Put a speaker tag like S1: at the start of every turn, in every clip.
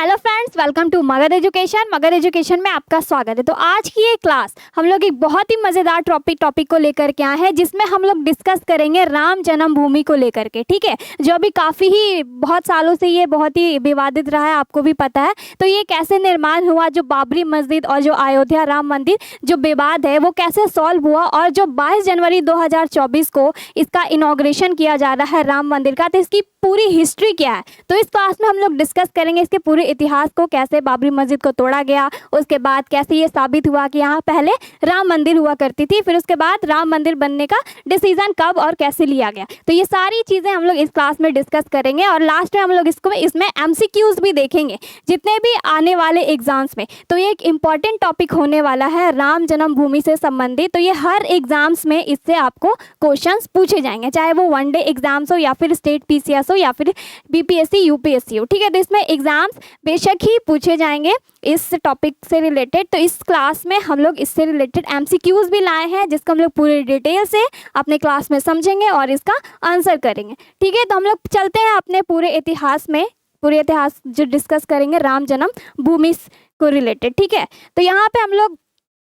S1: Hello friends, welcome to Magadh education. Magadh education में आपका स्वागत है। तो आज की ये क्लास हम लोग एक बहुत ही मज़ेदार टॉपिक को लेकर के आए हैं, जिसमें हम लोग डिस्कस करेंगे राम जन्मभूमि को लेकर के। ठीक है, जो अभी काफ़ी ही बहुत सालों से ये बहुत ही विवादित रहा है, आपको भी पता है। तो ये कैसे निर्माण हुआ, जो बाबरी मस्जिद और जो अयोध्या राम मंदिर जो विवाद है वो कैसे सॉल्व हुआ, और जो 22 जनवरी 2024 को इसका इनॉग्रेशन किया जा रहा है राम मंदिर का, तो इसकी पूरी हिस्ट्री क्या है। तो इस क्लास में हम लोग डिस्कस करेंगे इसके पूरे इतिहास को, कैसे बाबरी मस्जिद को तोड़ा गया, उसके बाद कैसे ये साबित हुआ कि यहाँ पहले राम मंदिर हुआ करती थी, फिर उसके बाद राम मंदिर बनने का डिसीजन कब और कैसे लिया गया। तो ये सारी चीज़ें हम लोग इस क्लास में डिस्कस करेंगे, और लास्ट में हम लोग इसमें MCQs भी देखेंगे जितने भी आने वाले एग्जाम्स में। तो ये एक इम्पॉर्टेंट टॉपिक होने वाला है राम जन्मभूमि से संबंधित। तो ये हर एग्जाम्स में इससे आपको क्वेश्चंस पूछे जाएंगे, चाहे वो वनडे एग्जाम्स हो या फिर स्टेट PCS हो या फिर BPSC UPSC हो। ठीक है, तो इसमें एग्जाम्स बेशक ही पूछे जाएंगे इस टॉपिक से रिलेटेड। तो इस क्लास में हम लोग इससे रिलेटेड MCQs भी लाए हैं, जिसको हम लोग पूरी डिटेल से अपने क्लास में समझेंगे और इसका आंसर करेंगे। ठीक है, तो हम लोग चलते हैं अपने पूरे इतिहास में, पूरे इतिहास जो डिस्कस करेंगे राम जन्मभूमि को रिलेटेड। ठीक है, तो यहाँ पे हम लोग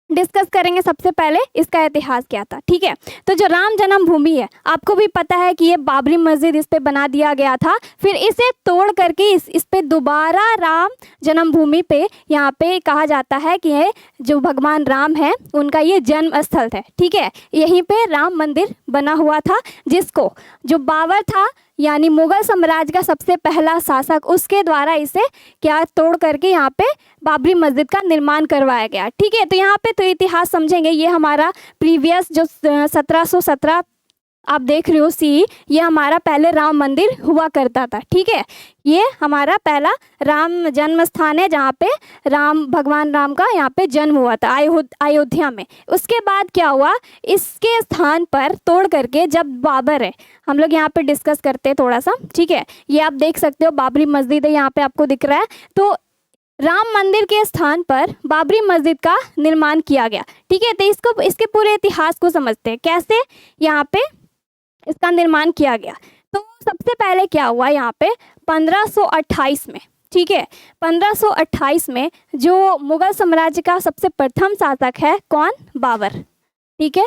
S1: डिस्कस करेंगे सबसे पहले इसका इतिहास क्या था। ठीक है, तो जो राम जन्मभूमि है, आपको भी पता है कि ये बाबरी मस्जिद इस पे बना दिया गया था, फिर इसे तोड़ करके इस पे दोबारा राम जन्मभूमि पे यहाँ पे कहा जाता है कि ये जो भगवान राम है उनका ये जन्म स्थल है। ठीक है, यहीं पे राम मंदिर बना हुआ था, जिसको जो बाबर था यानी मुगल साम्राज्य का सबसे पहला शासक, उसके द्वारा इसे क्या तोड़ करके यहाँ पे बाबरी मस्जिद का निर्माण करवाया गया। ठीक है, तो यहाँ पे तो इतिहास समझेंगे। ये हमारा प्रीवियस जो 1717 आप देख रहे हो ये हमारा पहले राम मंदिर हुआ करता था। ठीक है, ये हमारा पहला राम जन्म स्थान है, जहाँ पे भगवान राम का यहाँ पे जन्म हुआ था अयोध्या में। उसके बाद क्या हुआ, इसके स्थान पर तोड़ करके जब बाबर है, हम लोग यहाँ पे डिस्कस करते हैं थोड़ा सा। ठीक है, ये आप देख सकते हो बाबरी मस्जिद है, यहाँ पे आपको दिख रहा है। तो राम मंदिर के स्थान पर बाबरी मस्जिद का निर्माण किया गया। ठीक है, तो इसके पूरे इतिहास को समझते हैं, कैसे यहाँ पे इसका निर्माण किया गया। तो सबसे पहले क्या हुआ यहाँ पे 1528 में। ठीक है, 1528 में जो मुगल साम्राज्य का सबसे प्रथम शासक है कौन, बाबर। ठीक है,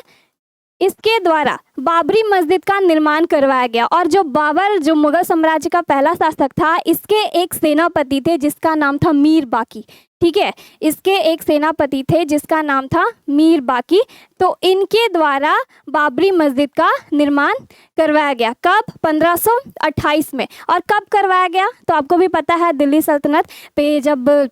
S1: इसके द्वारा बाबरी मस्जिद का निर्माण करवाया गया। और जो बाबर जो मुगल साम्राज्य का पहला शासक था, इसके एक सेनापति थे जिसका नाम था मीर बाकी। ठीक है, इसके एक सेनापति थे जिसका नाम था मीर बाकी। तो इनके द्वारा बाबरी मस्जिद का निर्माण करवाया गया। कब, 1528 में। और कब करवाया गया, तो आपको भी पता है दिल्ली सल्तनत पे जब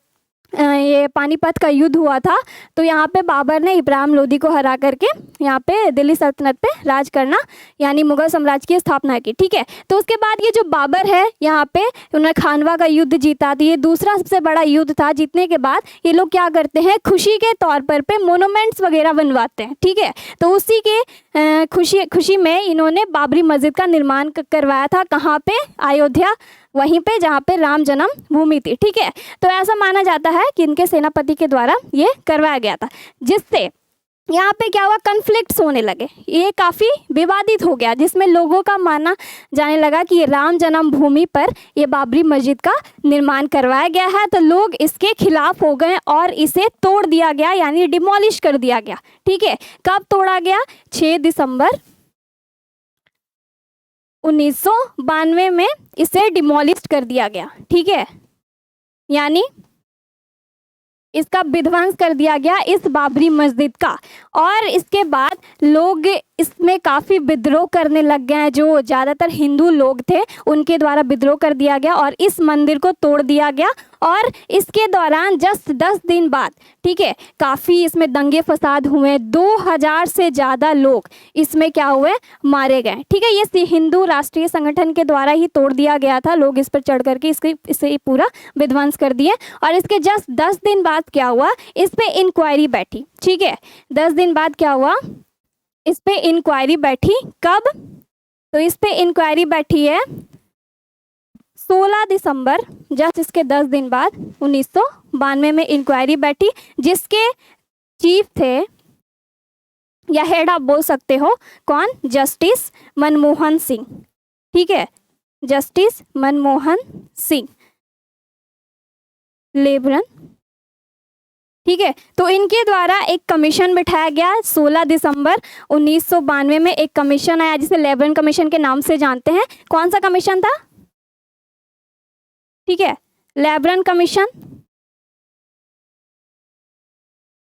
S1: ये पानीपत का युद्ध हुआ था, तो यहाँ पे बाबर ने इब्राहिम लोदी को हरा करके यहाँ पे दिल्ली सल्तनत पे राज करना यानी मुगल साम्राज्य की स्थापना की। ठीक है, तो उसके बाद ये जो बाबर है यहाँ पे उन्होंने खानवा का युद्ध जीता। तो ये दूसरा सबसे बड़ा युद्ध था। जीतने के बाद ये लोग क्या करते हैं, खुशी के तौर पर पे मोनूमेंट्स वगैरह बनवाते हैं। ठीक है, तो उसी के खुशी में इन्होंने बाबरी मस्जिद का निर्माण करवाया था। कहाँ पे, अयोध्या, वहीं पे जहाँ पे राम जन्मभूमि थी। ठीक है, तो ऐसा माना जाता है कि इनके सेनापति के द्वारा ये करवाया गया था, जिससे यहाँ पे क्या हुआ, कन्फ्लिक्ट्स होने लगे। ये काफ़ी विवादित हो गया, जिसमें लोगों का मानना जाने लगा कि ये राम जन्मभूमि पर ये बाबरी मस्जिद का निर्माण करवाया गया है। तो लोग इसके खिलाफ हो गए और इसे तोड़ दिया गया, यानी डिमोलिश कर दिया गया। ठीक है, कब तोड़ा गया, 6 दिसंबर 1992 में इसे डिमोलिश कर दिया गया। ठीक है, यानी इसका विध्वंस कर दिया गया इस बाबरी मस्जिद का। और इसके बाद लोग इसमें काफ़ी विद्रोह करने लग गए हैं। जो ज़्यादातर हिंदू लोग थे उनके द्वारा विद्रोह कर दिया गया और इस मंदिर को तोड़ दिया गया। और इसके दौरान जस्ट 10 दिन बाद, ठीक है, काफ़ी इसमें दंगे फसाद हुए। 2000 से ज़्यादा लोग इसमें क्या हुए, मारे गए। ठीक है, ये हिंदू राष्ट्रीय संगठन के द्वारा ही तोड़ दिया गया था। लोग इस पर चढ़ करके इसे पूरा विध्वंस कर दिए। और इसके जस्ट 10 दिन बाद क्या हुआ, इस पे इंक्वायरी बैठी। ठीक है, 10 दिन बाद क्या हुआ, इस पे इंक्वायरी बैठी। कब, तो इस पे इंक्वायरी बैठी है 16 दिसंबर, जस्ट इसके 10 दिन बाद 1992 में इंक्वायरी बैठी, जिसके चीफ थे या हेड आप बोल सकते हो कौन, जस्टिस मनमोहन सिंह। ठीक है, जस्टिस मनमोहन सिंह। लेब्रन, ठीक है। तो इनके द्वारा एक कमीशन बिठाया गया 16 दिसंबर 1992 में। एक कमीशन आया जिसे लेब्रन कमीशन के नाम से जानते हैं। कौन सा कमीशन था? ठीक है, लेब्रन कमीशन।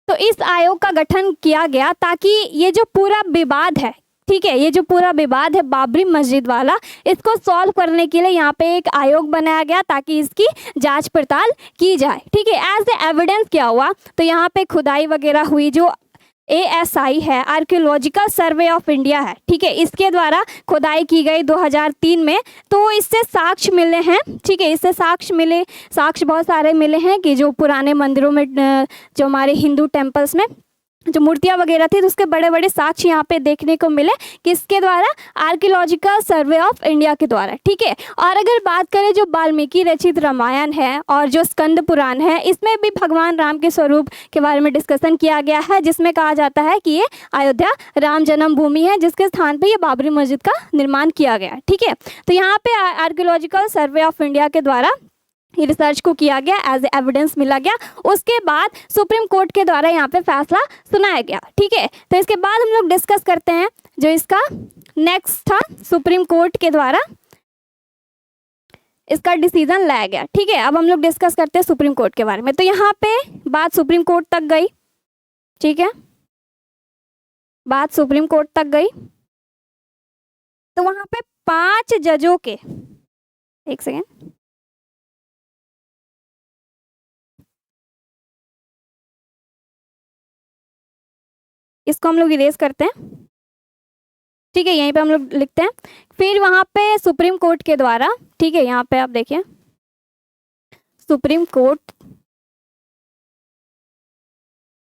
S1: तो इस आयोग का गठन किया गया ताकि ये जो पूरा विवाद है, ठीक है, ये जो पूरा विवाद है बाबरी मस्जिद वाला, इसको सॉल्व करने के लिए यहाँ पे एक आयोग बनाया गया ताकि इसकी जांच पड़ताल की जाए, ठीक है। एज ए एविडेंस क्या हुआ, तो यहाँ पे खुदाई वगैरह हुई, जो ASI है, आर्कियोलॉजिकल सर्वे ऑफ इंडिया है, ठीक है, इसके द्वारा खुदाई की गई 2003 में। तो इससे साक्ष्य मिले हैं, ठीक है, इससे साक्ष्य बहुत सारे मिले हैं कि जो पुराने मंदिरों में, जो हमारे हिंदू टेम्पल्स में जो मूर्तियाँ वगैरह थी, तो उसके बड़े बड़े साक्ष्य यहाँ पे देखने को मिले किसके द्वारा? आर्कियोलॉजिकल सर्वे ऑफ इंडिया के द्वारा, ठीक है। और अगर बात करें जो वाल्मीकि रचित रामायण है और जो स्कंद पुराण है, इसमें भी भगवान राम के स्वरूप के बारे में डिस्कशन किया गया है, जिसमें कहा जाता है कि ये अयोध्या राम जन्मभूमि है, जिसके स्थान पर ये बाबरी मस्जिद का निर्माण किया गया, ठीक है। तो यहाँ पे आर्कियोलॉजिकल सर्वे ऑफ इंडिया के द्वारा रिसर्च को किया गया, एज एविडेंस मिला गया। उसके बाद सुप्रीम कोर्ट के द्वारा यहाँ पे फैसला सुनाया गया, ठीक है। तो इसके बाद हम लोग डिस्कस करते हैं जो इसका नेक्स्ट था, सुप्रीम कोर्ट के द्वारा इसका डिसीजन लाया गया, ठीक है। अब हम लोग डिस्कस करते हैं सुप्रीम कोर्ट के बारे में। तो यहाँ पे बात सुप्रीम कोर्ट तक गई, ठीक है, बात सुप्रीम कोर्ट तक गई। तो वहाँ पे 5 जजों के, एक सेकेंड, इसको हम लोग इरेज करते हैं, ठीक है, यहीं पे हम लोग लिखते हैं। फिर वहाँ पे सुप्रीम कोर्ट के द्वारा, ठीक है, यहाँ पे आप देखिए सुप्रीम कोर्ट,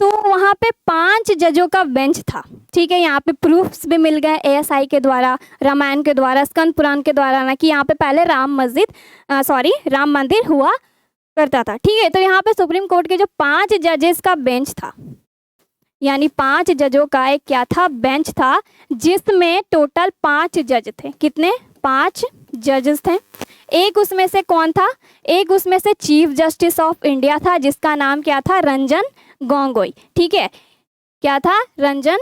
S1: तो वहाँ पे 5 जजों का बेंच था, ठीक है। यहाँ पे प्रूफ्स भी मिल गए ASI के द्वारा, रामायण के द्वारा, स्कंद पुराण के द्वारा ना, कि यहाँ पे पहले राम मंदिर हुआ करता था, ठीक है। तो यहाँ पे सुप्रीम कोर्ट के जो 5 जजेस का बेंच था, यानी 5 जजों का एक क्या था? बेंच था, जिसमें टोटल 5 जज थे। कितने? 5 जजेस थे। एक उसमें से कौन था? एक उसमें से चीफ जस्टिस ऑफ इंडिया था, जिसका नाम क्या था? रंजन गोगोई, ठीक है। क्या था? रंजन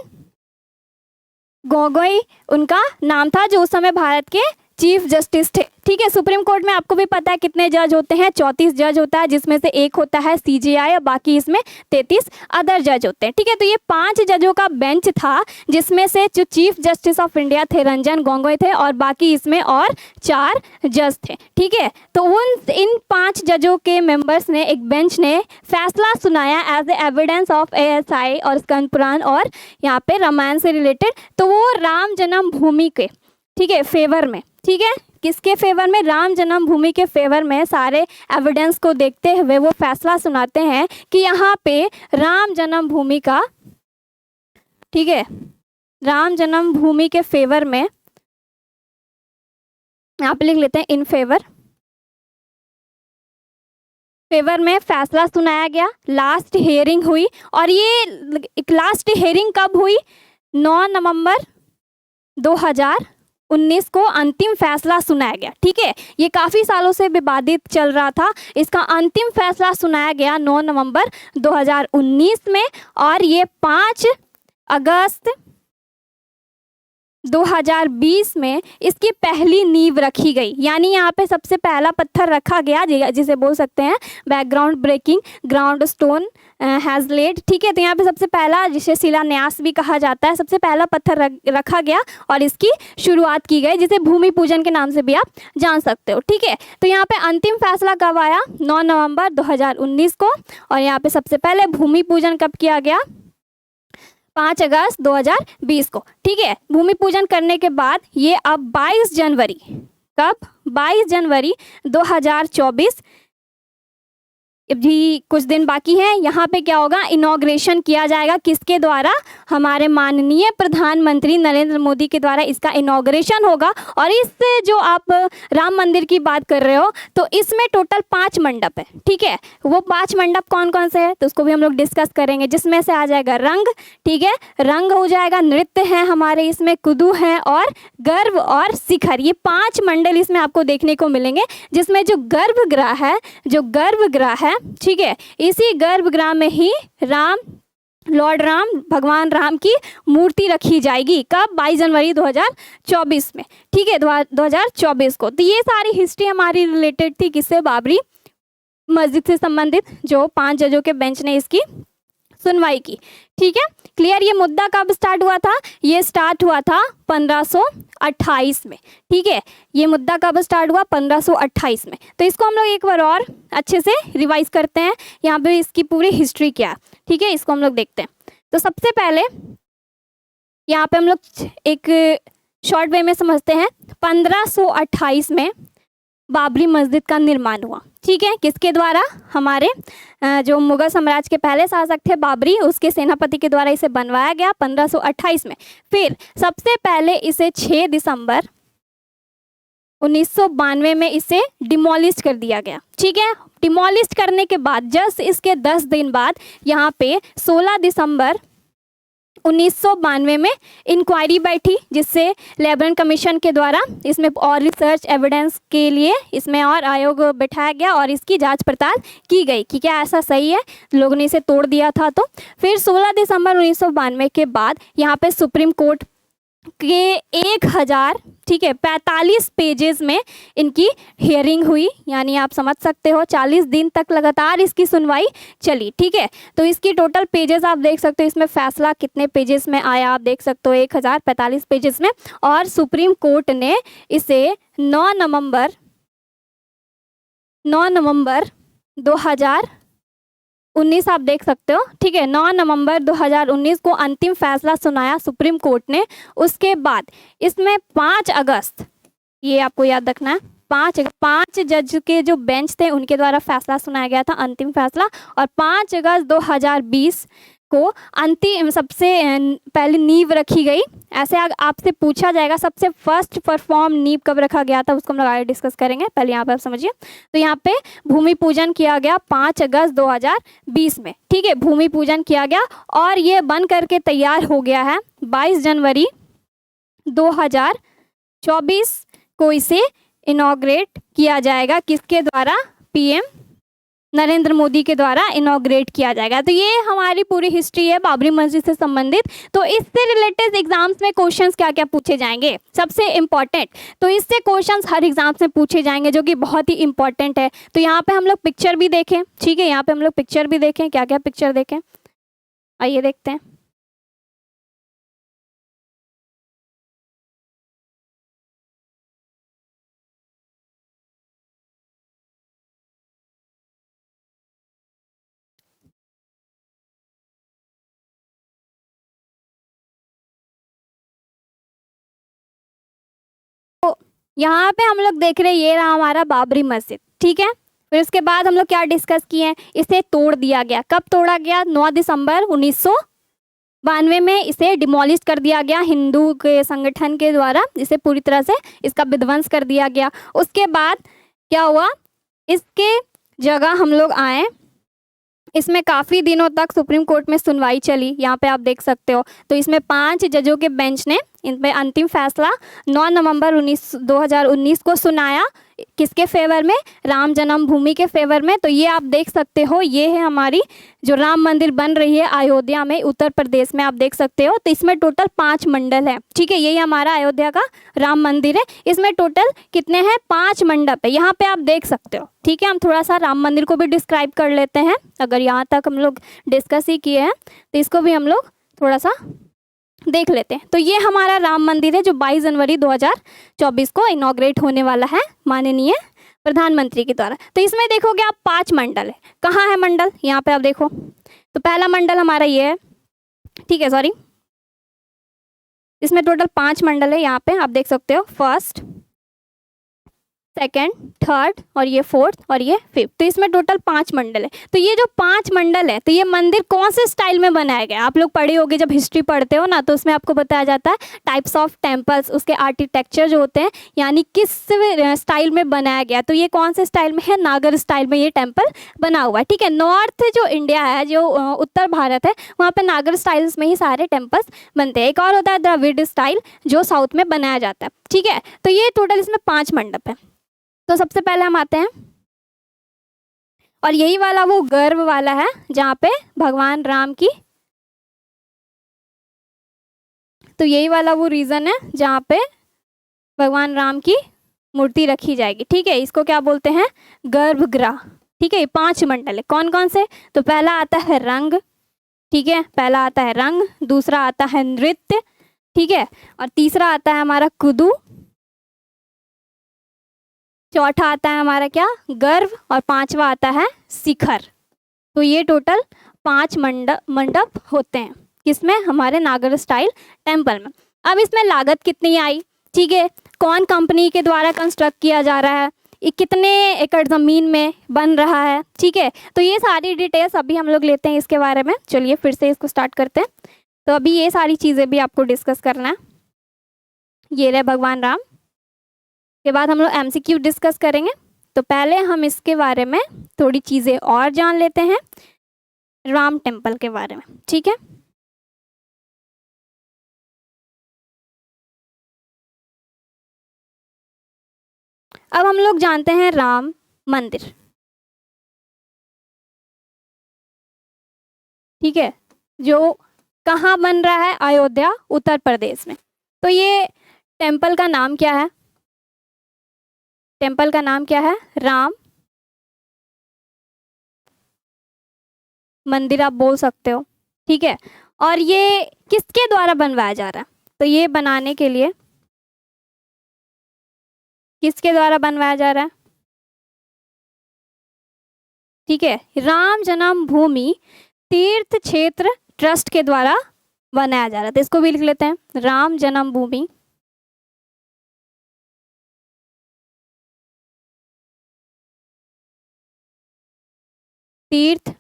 S1: गोगोई उनका नाम था, जो उस समय भारत के चीफ जस्टिस थे, ठीक है। सुप्रीम कोर्ट में आपको भी पता है कितने जज होते हैं? 34 जज होता है, जिसमें से एक होता है CJI और बाकी इसमें 33 अदर जज होते हैं, ठीक है। तो ये 5 जजों का बेंच था, जिसमें से जो चीफ जस्टिस ऑफ इंडिया थे रंजन गोगोई थे, और बाकी इसमें और 4 जज थे, ठीक है। तो इन 5 जजों के मेंबर्स ने, एक बेंच ने फैसला सुनाया as a evidence of ASI और स्कंद पुराण और यहाँ पे रामायण से रिलेटेड। तो वो राम जन्मभूमि के, ठीक है, फेवर में, ठीक है, किसके फेवर में? राम जन्मभूमि के फेवर में सारे एविडेंस को देखते हुए वो फैसला सुनाते हैं कि यहाँ पे राम जन्मभूमि का, ठीक है, राम जन्मभूमि के फेवर में, यहाँ पे लिख लेते हैं इन फेवर में फैसला सुनाया गया। लास्ट हियरिंग हुई, और ये लास्ट हियरिंग कब हुई? 9 नवंबर 2019 को अंतिम फैसला सुनाया गया, ठीक है। ये काफ़ी सालों से विवादित चल रहा था। इसका अंतिम फैसला सुनाया गया 9 नवंबर 2019 में, और ये 5 अगस्त 2020 में इसकी पहली नींव रखी गई। यानी यहाँ पे सबसे पहला पत्थर रखा गया, जिसे बोल सकते हैं background breaking ground stone has laid, ठीक है। तो यहाँ पे सबसे पहला, जिसे शिलान्यास भी कहा जाता है, सबसे पहला पत्थर रखा गया और इसकी शुरुआत की गई, जिसे भूमि पूजन के नाम से भी आप जान सकते हो, ठीक है। तो यहाँ पे अंतिम फैसला कब आया? 9 नवंबर 2019 को। और यहाँ पे सबसे पहले भूमि पूजन कब किया गया? 5 अगस्त 2020 को, ठीक है। भूमि पूजन करने के बाद ये अब 22 जनवरी, कब? 22 जनवरी 2024, भी कुछ दिन बाकी है। यहाँ पे क्या होगा? इनॉग्रेशन किया जाएगा। किसके द्वारा? हमारे माननीय प्रधानमंत्री नरेंद्र मोदी के द्वारा इसका इनॉग्रेशन होगा। और इससे जो आप राम मंदिर की बात कर रहे हो, तो इसमें टोटल 5 मंडप है, ठीक है। वो 5 मंडप कौन कौन से हैं, तो उसको भी हम लोग डिस्कस करेंगे। जिसमें से आ जाएगा रंग, ठीक है, रंग हो जाएगा, नृत्य है हमारे इसमें, कुदू है, और गर्भ और शिखर। ये 5 मंडल इसमें आपको देखने को मिलेंगे। जिसमें जो गर्भगृह है है, ठीक है। इसी गर्भगृह में ही लॉर्ड राम, भगवान राम की मूर्ति रखी जाएगी। कब? 22 जनवरी 2024 में, ठीक है, 2024 को। तो ये सारी हिस्ट्री हमारी रिलेटेड थी किससे? बाबरी मस्जिद से संबंधित, जो 5 जजों के बेंच ने इसकी सुनवाई की, ठीक है, क्लियर। ये मुद्दा कब स्टार्ट हुआ था? ये स्टार्ट हुआ था 1528 में, ठीक है। ये मुद्दा कब स्टार्ट हुआ? 1528 में। तो इसको हम लोग एक बार और अच्छे से रिवाइज करते हैं, यहाँ पे इसकी पूरी हिस्ट्री क्या है, ठीक है, इसको हम लोग देखते हैं। तो सबसे पहले यहाँ पे हम लोग एक शॉर्ट वे में समझते हैं। 1528 में बाबरी मस्जिद का निर्माण हुआ, ठीक है, किसके द्वारा? हमारे जो मुगल साम्राज्य के पहले शासक थे बाबरी, उसके सेनापति के द्वारा इसे बनवाया गया 1528 में। फिर सबसे पहले इसे 6 दिसंबर 1992 में इसे डिमोलिश कर दिया गया, ठीक है। डिमोलिश करने के बाद जस्ट इसके 10 दिन बाद यहाँ पे 16 दिसंबर 1992 में इंक्वायरी बैठी, जिससे लेबरन कमीशन के द्वारा इसमें और रिसर्च एविडेंस के लिए इसमें और आयोग बैठाया गया और इसकी जांच पड़ताल की गई कि क्या ऐसा सही है, लोगों ने इसे तोड़ दिया था। तो फिर 16 दिसंबर 1992 के बाद यहाँ पे सुप्रीम कोर्ट के 1000, ठीक है, 45 पेजेस में इनकी हियरिंग हुई, यानी आप समझ सकते हो 40 दिन तक लगातार इसकी सुनवाई चली, ठीक है। तो इसकी टोटल पेजेस आप देख सकते हो, इसमें फैसला कितने पेजेस में आया आप देख सकते हो, 1045 पेजेस में। और सुप्रीम कोर्ट ने इसे 9 नवंबर 2019 आप देख सकते हो, ठीक है, 9 नवंबर 2019 को अंतिम फैसला सुनाया सुप्रीम कोर्ट ने। उसके बाद इसमें 5 अगस्त, ये आपको याद रखना है, 5 जज के जो बेंच थे उनके द्वारा फैसला सुनाया गया था, अंतिम फैसला। और 5 अगस्त 2020 को अंतिम सबसे पहली नींव रखी गई। ऐसे आपसे पूछा जाएगा सबसे फर्स्ट परफॉर्म नींव कब रखा गया था, उसको हम लोग आगे डिस्कस करेंगे, पहले यहाँ पे आप समझिए। तो यहाँ पे भूमि पूजन किया गया 5 अगस्त 2020 में, ठीक है, भूमि पूजन किया गया और ये बन करके तैयार हो गया है। 22 जनवरी 2024 को इसे इनॉग्रेट किया जाएगा, किसके द्वारा? पीएम नरेंद्र मोदी के द्वारा इनॉग्रेट किया जाएगा। तो ये हमारी पूरी हिस्ट्री है बाबरी मस्जिद से संबंधित। तो इससे रिलेटेड एग्जाम्स में क्वेश्चंस क्या क्या पूछे जाएंगे, सबसे इम्पॉर्टेंट, तो इससे क्वेश्चंस हर एग्जाम्स में पूछे जाएंगे, जो कि बहुत ही इंपॉर्टेंट है। तो यहाँ पे हम लोग पिक्चर भी देखें, ठीक है, यहाँ पे हम लोग पिक्चर भी देखें, क्या क्या पिक्चर देखें, आइए देखते हैं। यहाँ पे हम लोग देख रहे हैं, ये रहा हमारा बाबरी मस्जिद, ठीक है। फिर उसके बाद हम लोग क्या डिस्कस किए हैं, इसे तोड़ दिया गया। कब तोड़ा गया? 9 दिसंबर 1992 में इसे डिमोलिश कर दिया गया हिंदू के संगठन के द्वारा, इसे पूरी तरह से इसका विध्वंस कर दिया गया। उसके बाद क्या हुआ, इसके जगह हम लोग आए, इसमें काफ़ी दिनों तक सुप्रीम कोर्ट में सुनवाई चली, यहाँ पे आप देख सकते हो। तो इसमें 5 जजों के बेंच ने इन पे अंतिम फैसला 9 नवंबर 2019 को सुनाया, किसके फेवर में? राम जन्मभूमि के फेवर में। तो ये आप देख सकते हो, ये है हमारी जो राम मंदिर बन रही है अयोध्या में, उत्तर प्रदेश में, आप देख सकते हो। तो इसमें टोटल 5 मंडल है, ठीक है, यही हमारा अयोध्या का राम मंदिर है। इसमें टोटल कितने हैं? 5 मंडप है, यहाँ पे आप देख सकते हो, ठीक है। हम थोड़ा सा राम मंदिर को भी डिस्क्राइब कर लेते हैं, अगर यहाँ तक हम लोग डिस्कस ही किए हैं तो इसको भी हम लोग थोड़ा सा देख लेते हैं। तो ये हमारा राम मंदिर है जो 22 जनवरी 2024 को इनॉग्रेट होने वाला है माननीय प्रधानमंत्री के द्वारा। तो इसमें देखोगे आप 5 मंडल है। कहाँ है मंडल? यहाँ पे आप देखो, तो पहला मंडल हमारा ये है, ठीक है, सॉरी, इसमें टोटल 5 मंडल है, यहाँ पे आप देख सकते हो, फर्स्ट, सेकेंड, थर्ड और ये फोर्थ और ये फिफ्थ। तो इसमें टोटल 5 मंडल है। तो ये जो 5 मंडल है, तो ये मंदिर कौन से स्टाइल में बनाया गया? आप लोग पढ़े होगे, जब हिस्ट्री पढ़ते हो ना, तो उसमें आपको बताया जाता है टाइप्स ऑफ टेम्पल्स, उसके आर्किटेक्चर जो होते हैं, यानी किस स्टाइल में बनाया गया। तो ये कौन से स्टाइल में है? नागर स्टाइल में ये टेम्पल बना हुआ है, ठीक है। नॉर्थ जो इंडिया है, जो उत्तर भारत है, वहाँ पर नागर स्टाइल्स में ही सारे टेम्पल्स बनते हैं। एक और होता है द्रविड़ स्टाइल, जो साउथ में बनाया जाता है, ठीक है। तो ये टोटल इसमें 5 मंडप है। तो सबसे पहले हम आते हैं, और यही वाला वो गर्भ वाला है जहाँ पे भगवान राम की, तो यही वाला वो रीजन है जहाँ पे भगवान राम की मूर्ति रखी जाएगी। ठीक है, इसको क्या बोलते हैं, गर्भगृह। ठीक है, ये 5 मंडल है, कौन कौन से, तो पहला आता है रंग, ठीक है, पहला आता है रंग, दूसरा आता है नृत्य, ठीक है, और तीसरा आता है हमारा कुदू, चौथा आता है हमारा क्या, गर्भ, और 5वां आता है शिखर। तो ये टोटल 5 मंडप होते हैं किसमें, हमारे नागर स्टाइल टेम्पल में। अब इसमें लागत कितनी आई, ठीक है, कौन कंपनी के द्वारा कंस्ट्रक्ट किया जा रहा है, ये कितने एकड़ ज़मीन में बन रहा है, ठीक है, तो ये सारी डिटेल्स अभी हम लोग लेते हैं इसके बारे में। चलिए फिर से इसको स्टार्ट करते हैं। तो अभी ये सारी चीज़ें भी आपको डिस्कस करना है। ये रहे भगवान राम, के बाद हम लोग MCQ डिस्कस करेंगे। तो पहले हम इसके बारे में थोड़ी चीज़ें और जान लेते हैं, राम टेम्पल के बारे में, ठीक है। अब हम लोग जानते हैं राम मंदिर, ठीक है, जो कहाँ बन रहा है, अयोध्या उत्तर प्रदेश में। तो ये टेम्पल का नाम क्या है, टेम्पल का नाम क्या है, राम मंदिर आप बोल सकते हो, ठीक है। और ये किसके द्वारा बनवाया जा रहा है, तो ये बनाने के लिए किसके द्वारा बनवाया जा रहा है, ठीक है, राम जन्मभूमि तीर्थ क्षेत्र ट्रस्ट के द्वारा बनाया जा रहा है। तो इसको भी लिख लेते हैं, राम जन्मभूमि तीर्थ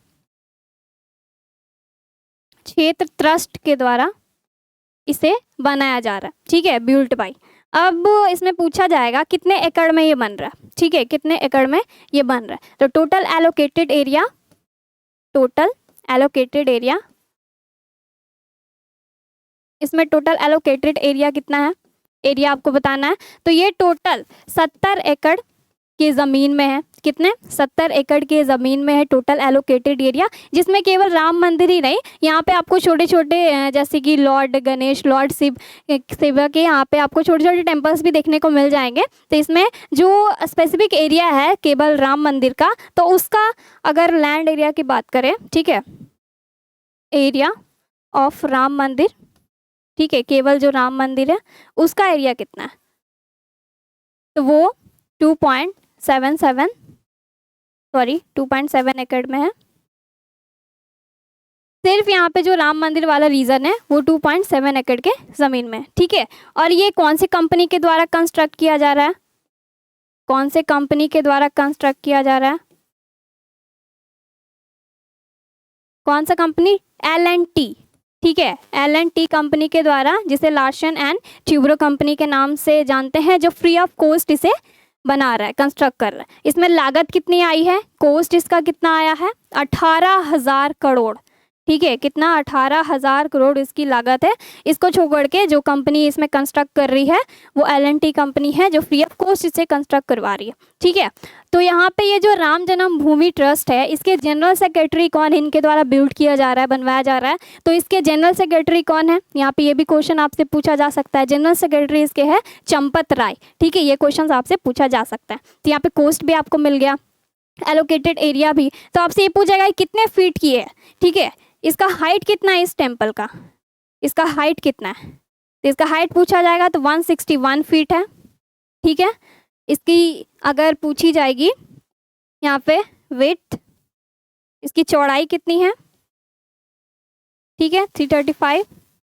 S1: क्षेत्र ट्रस्ट के द्वारा इसे बनाया जा रहा है, ठीक है, बिल्ट बाय। अब इसमें पूछा जाएगा कितने एकड़ में ये बन रहा है, ठीक है, कितने एकड़ में ये बन रहा है। तो total allocated area, total allocated area, इसमें टोटल एलोकेटेड एरिया कितना है, एरिया आपको बताना है। तो ये टोटल 70 एकड़ की ज़मीन में है, कितने, 70 एकड़ के ज़मीन में है टोटल एलोकेटेड एरिया, जिसमें केवल राम मंदिर ही नहीं, यहाँ पे आपको छोटे छोटे जैसे कि लॉर्ड गणेश, लॉर्ड शिव के यहाँ पे आपको छोटे छोटे टेम्पल्स भी देखने को मिल जाएंगे। तो इसमें जो स्पेसिफिक एरिया है केवल राम मंदिर का, तो उसका अगर लैंड एरिया की बात करें, ठीक है, एरिया ऑफ राम मंदिर, ठीक है, केवल जो राम मंदिर है उसका एरिया कितना है, तो वो 2.7 एकड़ में है। सिर्फ यहाँ पे जो राम मंदिर वाला रीजन है वो 2.7 एकड़ के ज़मीन में है, ठीक है। और ये कौन सी कंपनी के द्वारा कंस्ट्रक्ट किया जा रहा है, कौन से कंपनी के द्वारा कंस्ट्रक्ट किया जा रहा है, कौन सा कंपनी, L&T, ठीक है, L&T कंपनी के द्वारा, जिसे लार्सन एंड ट्यूब्रो कंपनी के नाम से जानते हैं, जो फ्री ऑफ कॉस्ट इसे बना रहा है, कंस्ट्रक्ट कर रहा है। इसमें लागत कितनी आई है, कॉस्ट इसका कितना आया है, 18,000 करोड़, ठीक है, कितना, 18,000 करोड़ इसकी लागत है। इसको छोड़ के जो कंपनी इसमें कंस्ट्रक्ट कर रही है वो L&T कंपनी है, जो फ्री ऑफ कॉस्ट इसे कंस्ट्रक्ट करवा रही है, ठीक है। तो यहाँ पे ये जो राम जन्मभूमि ट्रस्ट है, इसके जनरल सेक्रेटरी कौन है, इनके द्वारा बिल्ड किया जा रहा है, बनवाया जा रहा है, तो इसके जनरल सेक्रेटरी कौन है, यहाँ पे ये भी क्वेश्चन आपसे पूछा जा सकता है। जनरल सेक्रेटरी इसके है चंपत राय, ठीक है, ये क्वेश्चन आपसे पूछा जा सकता है। तो यहाँ पे कॉस्ट भी आपको मिल गया, एलोकेटेड एरिया भी। तो आपसे ये पूछेगा कितने फीट की है, ठीक है, इसका हाइट कितना है, इस टेम्पल का इसका हाइट कितना है, तो इसका हाइट पूछा जाएगा तो 161 फीट है, ठीक है। इसकी अगर पूछी जाएगी यहाँ पे विड्थ, इसकी चौड़ाई कितनी है, ठीक है, 335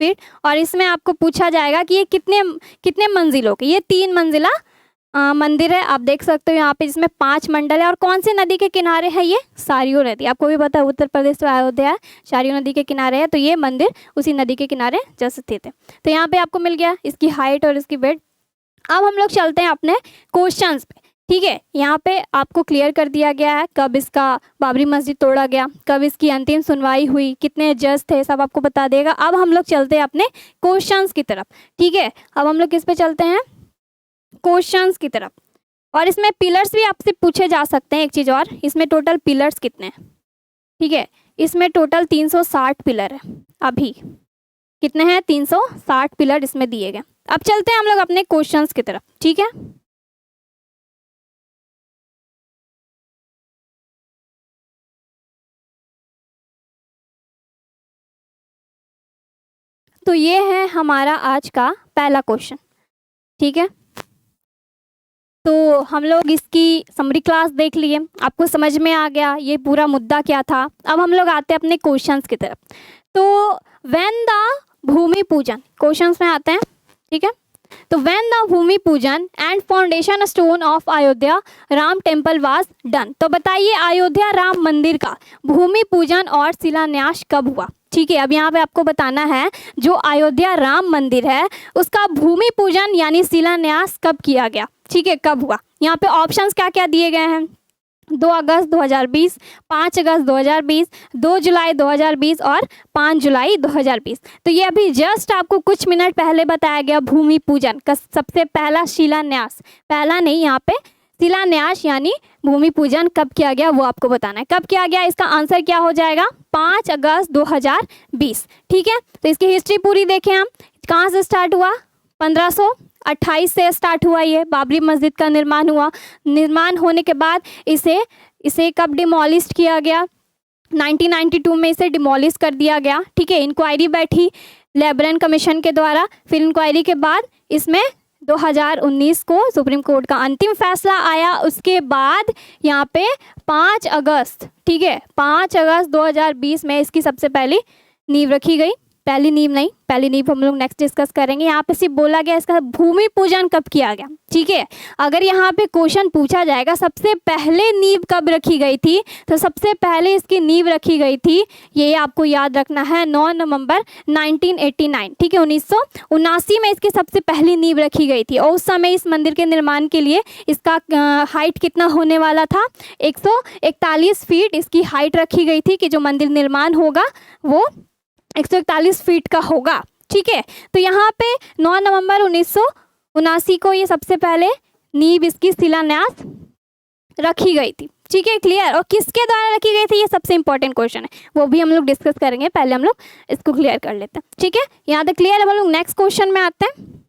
S1: फीट। और इसमें आपको पूछा जाएगा कि ये कितने मंजिलों की, ये 3 मंजिला मंदिर है, आप देख सकते हो यहाँ पे, जिसमें 5 मंडल है। और कौन सी नदी के किनारे है, ये सरयू नदी, आपको भी पता है उत्तर प्रदेश में अयोध्या है, सरयू नदी के किनारे है, तो ये मंदिर उसी नदी के किनारे जस्ट स्थित है। तो यहाँ पे आपको मिल गया इसकी हाइट और इसकी विड्थ। अब हम लोग चलते हैं अपने क्वेश्चंस पे, ठीक है। यहाँ पे आपको क्लियर कर दिया गया है कब इसका बाबरी मस्जिद तोड़ा गया, कब इसकी अंतिम सुनवाई हुई, कितने जज थे, सब आपको बता देगा। अब हम लोग चलते हैं अपने क्वेश्चंस की तरफ, ठीक है। अब हम लोग किस पे चलते हैं, क्वेश्चंस की तरफ। और इसमें पिलर्स भी आपसे पूछे जा सकते हैं। एक चीज़ और, इसमें टोटल पिलर्स कितने हैं, ठीक है, इसमें टोटल 360 पिलर है। अभी कितने हैं, 360 पिलर इसमें दिए गए। अब चलते हैं हम लोग अपने क्वेश्चंस की तरफ, ठीक है। तो ये है हमारा आज का पहला क्वेश्चन, ठीक है। तो हम लोग इसकी समरी क्लास देख लिए, आपको समझ में आ गया ये पूरा मुद्दा क्या था। अब हम लोग आते हैं अपने क्वेश्चंस की तरफ। तो व्हेन द भूमि पूजन, क्वेश्चंस में आते हैं, ठीक है। तो व्हेन द भूमि पूजन and foundation stone of Ayodhya Ram temple was done, तो बताइए अयोध्या राम मंदिर का भूमि पूजन और शिलान्यास कब हुआ, ठीक है। अब यहाँ पे आपको बताना है जो अयोध्या राम मंदिर है उसका भूमि पूजन यानी शिलान्यास कब किया गया, ठीक है, कब हुआ। यहाँ पे ऑप्शंस क्या क्या दिए गए हैं, 2 अगस्त 2020, 5 अगस्त 2020, 2 जुलाई 2020 और 5 जुलाई 2020। तो ये अभी जस्ट आपको कुछ मिनट पहले बताया गया भूमि पूजन का सबसे पहला शिलान्यास, पहला नहीं, यहाँ पे शिलान्यास यानी भूमि पूजन कब किया गया वो आपको बताना है। कब किया गया, इसका आंसर क्या हो जाएगा, 5 अगस्त 2020, ठीक है। तो इसकी हिस्ट्री पूरी देखें हम, कहाँ से स्टार्ट हुआ, 1528 से स्टार्ट हुआ, ये बाबरी मस्जिद का निर्माण हुआ। निर्माण होने के बाद इसे कब डिमोलिश किया गया, 1992 में इसे डिमोलिश कर दिया गया, ठीक है। इंक्वायरी बैठी लेबरन कमीशन के द्वारा, फिर इंक्वायरी के बाद इसमें 2019 को सुप्रीम कोर्ट का अंतिम फैसला आया। उसके बाद यहाँ पे 5 अगस्त, ठीक है, 5 अगस्त 2020 में इसकी सबसे पहली नींव रखी गई। पहली नींव नहीं, पहली नींव हम लोग नेक्स्ट डिस्कस करेंगे। यहाँ पे सिर्फ बोला गया इसका भूमि पूजन कब किया गया, ठीक है। अगर यहाँ पे क्वेश्चन पूछा जाएगा सबसे पहले नींव कब रखी गई थी, तो सबसे पहले इसकी नींव रखी गई थी, ये आपको याद रखना है, 9 नवंबर 1989, ठीक है, 1979 में इसकी सबसे पहली नींव रखी गई थी। और उस समय इस मंदिर के निर्माण के लिए इसका हाइट कितना होने वाला था, 141 फीट इसकी हाइट रखी गई थी कि जो मंदिर निर्माण होगा वो 141 फीट का होगा, ठीक है। तो यहाँ पे 9 नवंबर 1979 को ये सबसे पहले नींव इसकी शिलान्यास रखी गई थी, ठीक है, क्लियर। और किसके द्वारा रखी गई थी, ये सबसे इंपॉर्टेंट क्वेश्चन है, वो भी हम लोग डिस्कस करेंगे, पहले हम लोग इसको क्लियर कर लेते हैं, ठीक है। यहाँ तक क्लियर है, हम लोग नेक्स्ट क्वेश्चन में आते हैं।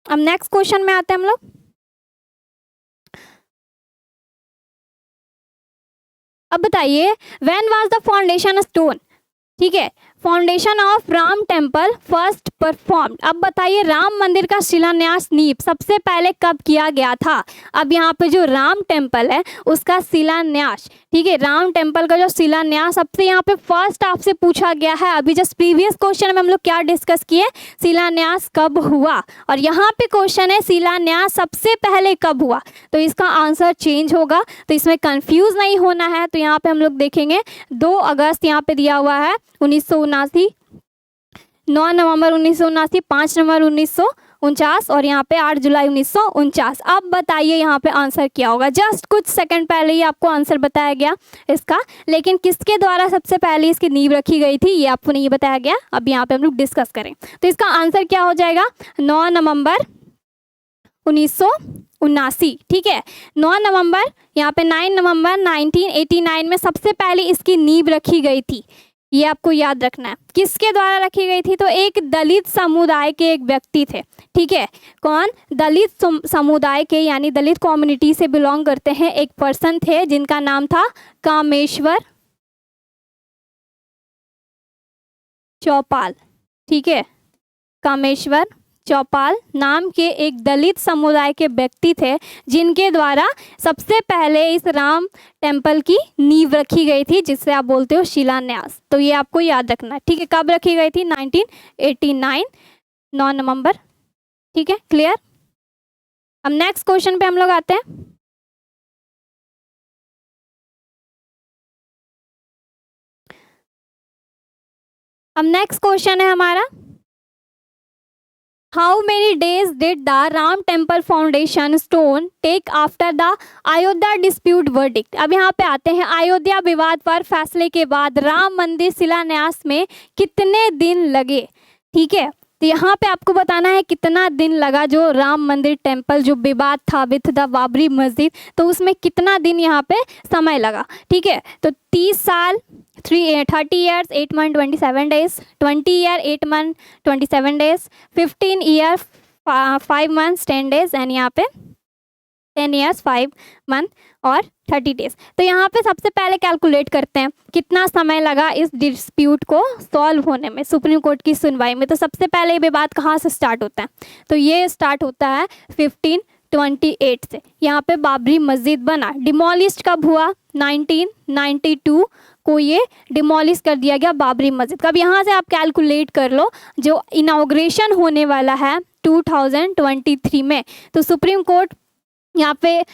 S1: अब नेक्स्ट क्वेश्चन में आते हैं हम लोग। अब बताइए when was the foundation stone, ठीक है, foundation of Ram temple first performed. अब बताइए राम मंदिर का शिलान्यास नींव सबसे पहले कब किया गया था। अब यहाँ पे जो राम टेम्पल है उसका शिलान्यास, ठीक है, राम टेम्पल का जो शिलान्यास सबसे यहाँ पे फर्स्ट आपसे पूछा गया है। अभी जस्ट प्रीवियस क्वेश्चन में हम लोग क्या डिस्कस किए, शिलान्यास कब हुआ, और यहाँ पे क्वेश्चन है शिलान्यास सबसे पहले कब हुआ, तो इसका आंसर चेंज होगा। तो इसमें कंफ्यूज नहीं होना है। तो यहाँ पे हम लोग देखेंगे 2 अगस्त यहाँ पे दिया हुआ है 1979, 9 नवंबर 1979, 5 नवंबर 1949 और यहाँ पे 8 जुलाई 1949। अब बताइए यहाँ पे आंसर क्या होगा। जस्ट कुछ सेकंड पहले ही आपको आंसर बताया गया इसका, लेकिन किसके द्वारा सबसे पहले इसकी नींव रखी गई थी ये आपको नहीं बताया गया। अब यहाँ पे हम लोग डिस्कस करें तो इसका आंसर क्या हो जाएगा, 9 नवंबर 1979, ठीक है। 9 नवंबर, यहाँ पे 9 नवंबर 1989 में सबसे पहले इसकी नींव रखी गई थी, ये आपको याद रखना है। किसके द्वारा रखी गई थी, तो एक दलित समुदाय के एक व्यक्ति थे, ठीक है। कौन, दलित समुदाय के यानी दलित कम्युनिटी से बिलोंग करते हैं एक पर्सन थे जिनका नाम था कामेश्वर चौपाल, ठीक है। कामेश्वर चौपाल नाम के एक दलित समुदाय के व्यक्ति थे जिनके द्वारा सबसे पहले इस राम टेम्पल की नींव रखी गई थी, जिससे आप बोलते हो शिलान्यास। तो ये आपको याद रखना है, ठीक है। कब रखी गई थी, 1989, 9 नवंबर, ठीक है, क्लियर। अब नेक्स्ट क्वेश्चन पे हम लोग आते हैं। अब नेक्स्ट क्वेश्चन है हमारा, how many days did the Ram temple foundation stone take after the Ayodhya dispute verdict. अब यहाँ पे आते हैं, अयोध्या विवाद पर फैसले के बाद राम मंदिर शिलान्यास में कितने दिन लगे, ठीक है। तो यहाँ पे आपको बताना है कितना दिन लगा जो राम मंदिर टेम्पल जो विवाद था विथ द बाबरी मस्जिद, तो उसमें कितना दिन यहाँ पे समय लगा। ठीक है, तो 30 साल 30 years 8 month 27 days, 20 year 8 month 27 days, 15 year 5 months 10 days and यहाँ पे 10 ईयर्स 5 मंथ और 30 डेज। तो यहाँ पे सबसे पहले कैलकुलेट करते हैं कितना समय लगा इस डिस्प्यूट को सॉल्व होने में, सुप्रीम कोर्ट की सुनवाई में। तो सबसे पहले ये विवाद कहाँ से स्टार्ट होता है, तो ये स्टार्ट होता है 1528 से। यहाँ पे बाबरी मस्जिद बना, डिमोलिश कब हुआ, 1992 को ये डिमोलिश कर दिया गया बाबरी मस्जिद। कब, यहाँ से आप कैलकुलेट कर लो, जो इनाग्रेशन होने वाला है 2023 में। तो सुप्रीम कोर्ट यहाँ पे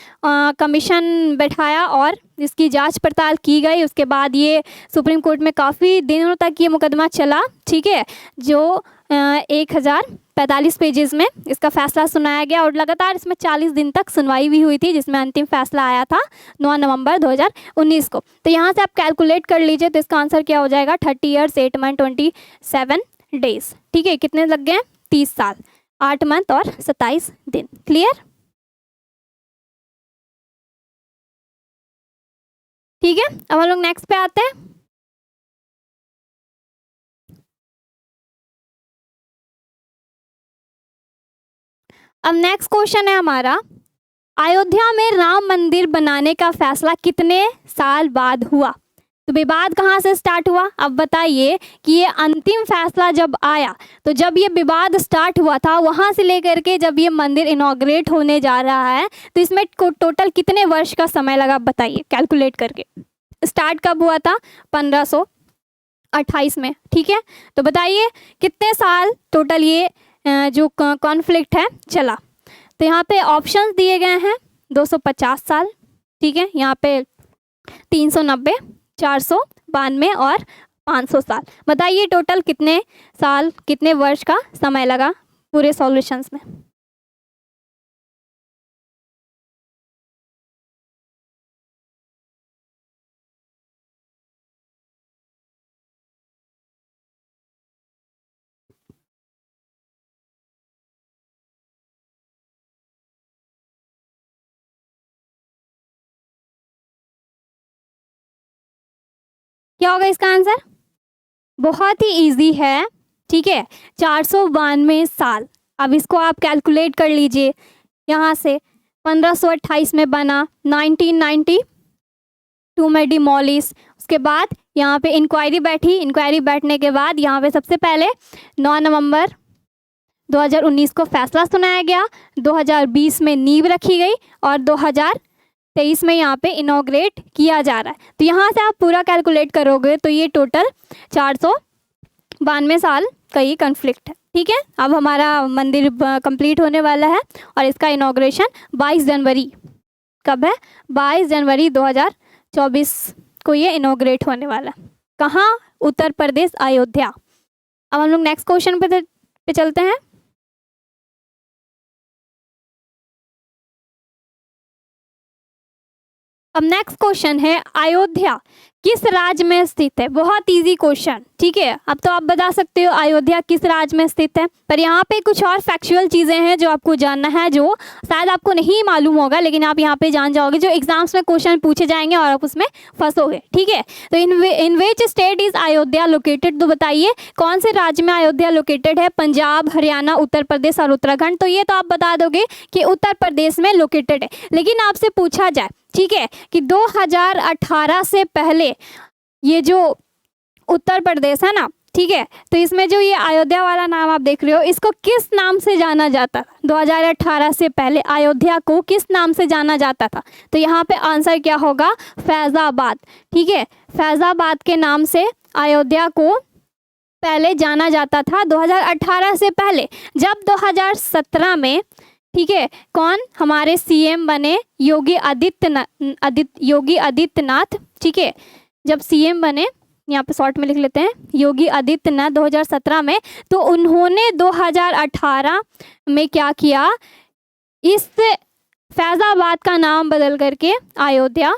S1: कमीशन बैठाया और इसकी जांच पड़ताल की गई। उसके बाद ये सुप्रीम कोर्ट में काफ़ी दिनों तक ये मुकदमा चला। ठीक है, जो 1045 पेजेस में इसका फैसला सुनाया गया और लगातार इसमें 40 दिन तक सुनवाई भी हुई थी, जिसमें अंतिम फैसला आया था 9 नवंबर 2019 को। तो यहाँ से आप कैलकुलेट कर लीजिए, तो इसका आंसर क्या हो जाएगा, 30 ईयर्स 8 मंथ 27 डेज। ठीक है, कितने लग गए, 30 साल 8 मंथ और 27 दिन। क्लियर, ठीक है। अब हम लोग नेक्स्ट पे आते हैं। अब नेक्स्ट क्वेश्चन है हमारा, अयोध्या में राम मंदिर बनाने का फैसला कितने साल बाद हुआ। तो विवाद कहाँ से स्टार्ट हुआ, अब बताइए कि ये अंतिम फैसला जब आया, तो जब ये विवाद स्टार्ट हुआ था वहाँ से लेकर के जब ये मंदिर इनॉग्रेट होने जा रहा है, तो इसमें टोटल कितने वर्ष का समय लगा, बताइए कैलकुलेट करके। स्टार्ट कब हुआ था, 1528 में। ठीक है, तो बताइए कितने साल टोटल ये जो कॉन्फ्लिक्ट है चला। तो यहाँ पे ऑप्शंस दिए गए हैं, 250 साल, ठीक है, यहाँ पे 390, 492 और 500 साल। बताइए टोटल कितने साल कितने वर्ष का समय लगा पूरे सॉल्यूशंस में। क्या होगा इसका आंसर, बहुत ही इजी है। ठीक है, 492 साल। अब इसको आप कैलकुलेट कर लीजिए, यहाँ से 1528 में बना, 1992 में डिमोलिश, उसके बाद यहाँ पे इंक्वायरी बैठी, इंक्वायरी बैठने के बाद यहाँ पे सबसे पहले 9 नवंबर 2019 को फैसला सुनाया गया, 2020 में नींव रखी गई और 2023 में यहाँ पे इनॉग्रेट किया जा रहा है। तो यहाँ से आप पूरा कैलकुलेट करोगे तो ये टोटल 492 साल का ये कॉन्फ्लिक्ट है। ठीक है, अब हमारा मंदिर कंप्लीट होने वाला है और इसका इनॉग्रेशन 22 जनवरी, कब है, 22 जनवरी 2024 को ये इनॉग्रेट होने वाला है। कहाँ, उत्तर प्रदेश, अयोध्या। अब हम लोग नेक्स्ट क्वेश्चन पे चलते हैं। अब नेक्स्ट क्वेश्चन है, अयोध्या किस राज्य में स्थित है। बहुत इजी क्वेश्चन। ठीक है, अब तो आप बता सकते हो अयोध्या किस राज्य में स्थित है, पर यहाँ पे कुछ और फैक्चुअल चीज़ें हैं जो आपको जानना है, जो शायद आपको नहीं मालूम होगा, लेकिन आप यहाँ पे जान जाओगे, जो एग्जाम्स में क्वेश्चन पूछे जाएंगे और आप उसमें फंसोगे। ठीक है, तो in which state is Ayodhya located. तो बताइए कौन से राज्य में अयोध्या लोकेटेड है, पंजाब, हरियाणा, उत्तर प्रदेश और उत्तराखंड। तो ये तो आप बता दोगे कि उत्तर प्रदेश में लोकेटेड है, लेकिन आपसे पूछा जाए, ठीक है, कि 2018 से पहले ये जो उत्तर प्रदेश है ना, ठीक है, तो इसमें जो ये अयोध्या वाला नाम आप देख रहे हो, इसको किस नाम से जाना जाता था, 2018 से पहले अयोध्या को किस नाम से जाना जाता था। तो यहाँ पे आंसर क्या होगा, फैज़ाबाद। ठीक है, फैज़ाबाद के नाम से अयोध्या को पहले जाना जाता था 2018 से पहले। जब 2017 में, ठीक है, कौन हमारे सीएम बने, योगी आदित्यनाथ। ठीक है, जब सीएम बने, यहाँ पे शॉर्ट में लिख लेते हैं, योगी आदित्यनाथ 2017 में, तो उन्होंने 2018 में क्या किया, इस फैज़ाबाद का नाम बदल करके अयोध्या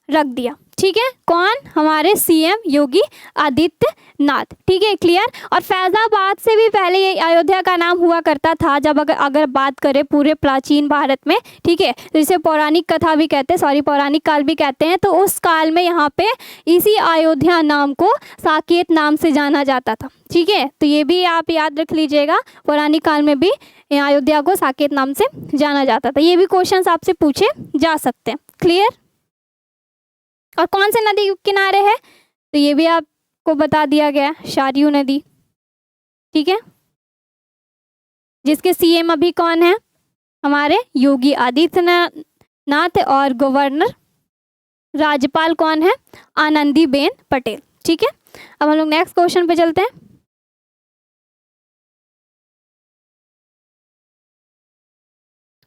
S1: रख दिया। ठीक है, कौन? हमारे सीएम योगी आदित्यनाथ। ठीक है, क्लियर। और फैजाबाद से भी पहले ये अयोध्या का नाम हुआ करता था। जब अगर बात करें पूरे प्राचीन भारत में, ठीक है, तो इसे पौराणिक कथा भी कहते हैं, सॉरी पौराणिक काल भी कहते हैं। तो उस काल में यहाँ पे इसी अयोध्या नाम को साकेत नाम से जाना जाता था। ठीक है, तो ये भी आप याद रख लीजिएगा, पौराणिक काल में भी अयोध्या को साकेत नाम से जाना जाता था। ये भी क्वेश्चन आपसे पूछे जा सकते हैं। क्लियर। और कौन से नदी के किनारे है, तो ये भी आपको बता दिया गया, सरयू नदी। ठीक है, जिसके सीएम अभी कौन है? हमारे योगी आदित्यनाथ। और गवर्नर राज्यपाल कौन है? आनंदीबेन पटेल। ठीक है, अब हम लोग नेक्स्ट क्वेश्चन पे चलते हैं।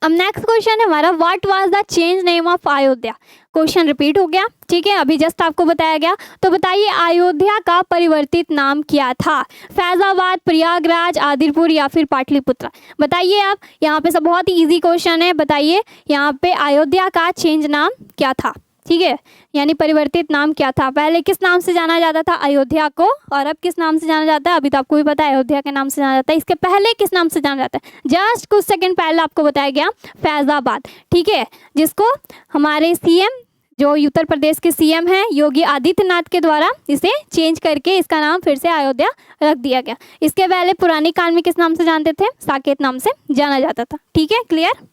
S1: अब नेक्स्ट क्वेश्चन है हमारा, what was the change name of Ayodhya. Question repeat हो गया। ठीक है, अभी जस्ट आपको बताया गया। तो बताइए अयोध्या का परिवर्तित नाम क्या था? फैजाबाद, प्रयागराज, आदिपुर या फिर पाटलिपुत्र? बताइए आप। यहाँ पे सब बहुत ही इजी क्वेश्चन है। बताइए यहाँ पे अयोध्या का चेंज नाम क्या था? ठीक है, यानी परिवर्तित नाम क्या था? पहले किस नाम से जाना जाता था अयोध्या को, और अब किस नाम से जाना जाता है? अभी तो आपको भी पता है अयोध्या के नाम से जाना जाता है। इसके पहले किस नाम से जाना जाता है? जस्ट कुछ सेकंड पहले आपको बताया गया, फैजाबाद। ठीक है, जिसको हमारे सीएम, जो उत्तर प्रदेश के सीएम हैं योगी आदित्यनाथ के द्वारा इसे चेंज करके इसका नाम फिर से अयोध्या रख दिया गया। इसके पहले पुरानी काल में किस नाम से जानते थे? साकेत नाम से जाना जाता था। ठीक है, क्लियर।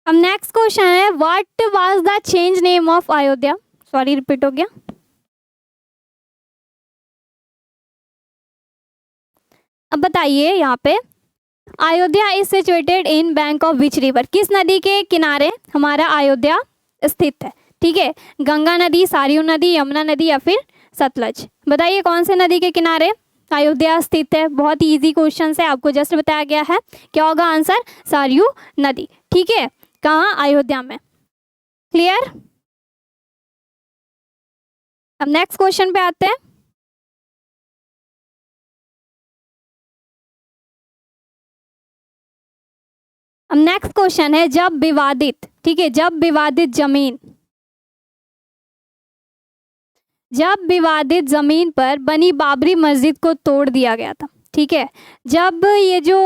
S1: अब नेक्स्ट क्वेश्चन है, what was the change name of Ayodhya. Sorry repeat हो गया। अब बताइए यहाँ पे, Ayodhya is situated in bank of which river. किस नदी के किनारे हमारा अयोध्या स्थित है? ठीक है, गंगा नदी, सरयू नदी, यमुना नदी या फिर सतलज? बताइए कौन से नदी के किनारे अयोध्या स्थित है? बहुत ही इजी क्वेश्चन है, आपको जस्ट बताया गया है। क्या होगा आंसर? सरयू नदी। ठीक है, कहाँ? अयोध्या में। क्लियर। अब नेक्स्ट क्वेश्चन पे आते हैं। अब नेक्स्ट क्वेश्चन है, जब विवादित, ठीक है, जब विवादित जमीन पर बनी बाबरी मस्जिद को तोड़ दिया गया था। ठीक है, जब ये जो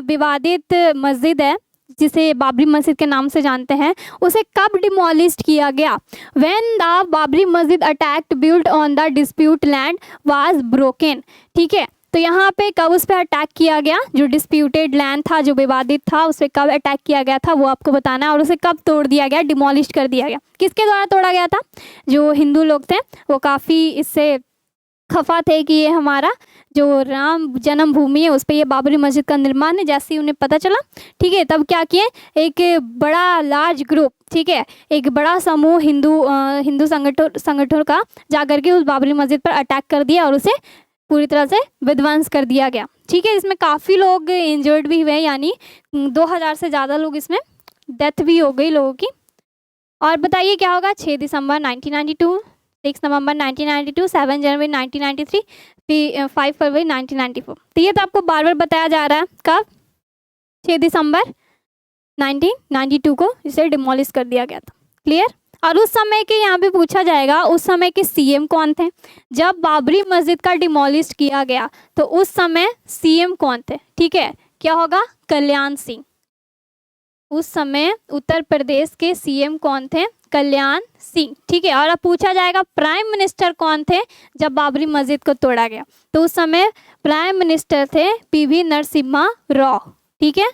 S1: विवादित मस्जिद है जिसे बाबरी मस्जिद के नाम से जानते हैं, उसे कब डिमोलिश्ड किया गया? व्हेन द बाबरी मस्जिद attacked built on the dispute land was broken. ठीक है, तो यहाँ पे कब उस पर अटैक किया गया? जो डिस्प्यूटेड लैंड था, जो विवादित था, उस पर कब अटैक किया गया था वो आपको बताना है। और उसे कब तोड़ दिया गया, डिमोलिश कर दिया गया? किसके द्वारा तोड़ा गया था? जो हिंदू लोग थे वो काफ़ी इससे खफा थे कि ये हमारा जो राम जन्मभूमि है उस पर ये बाबरी मस्जिद का निर्माण है। जैसे ही उन्हें पता चला, ठीक है, तब क्या किए, एक बड़ा लार्ज ग्रुप, ठीक है, एक बड़ा समूह हिंदू संगठन का जाकर के उस बाबरी मस्जिद पर अटैक कर दिया और उसे पूरी तरह से विध्वंस कर दिया गया। ठीक है, इसमें काफ़ी लोग इंजर्ड भी हुए, यानी 2000 से ज़्यादा लोग इसमें डेथ भी हो गई लोगों की। और बताइए क्या होगा? 6 दिसंबर 1992, 6 नवंबर 1992, 7 जनवरी 1993, 5 फरवरी 1994। तो ये तो आपको बार बार बताया जा रहा है। कब? 6 दिसंबर 1992 को इसे डिमोलिश कर दिया गया था। क्लियर। और उस समय के यहाँ पे पूछा जाएगा, उस समय के सीएम कौन थे? जब बाबरी मस्जिद का डिमोलिश किया गया तो उस समय सीएम कौन थे? ठीक है, क्या होगा? कल्याण सिंह। उस समय उत्तर प्रदेश के सीएम कौन थे? कल्याण सिंह। ठीक है, और अब पूछा जाएगा प्राइम मिनिस्टर कौन थे जब बाबरी मस्जिद को तोड़ा गया? तो उस समय प्राइम मिनिस्टर थे पीवी नरसिम्हा राव। ठीक है,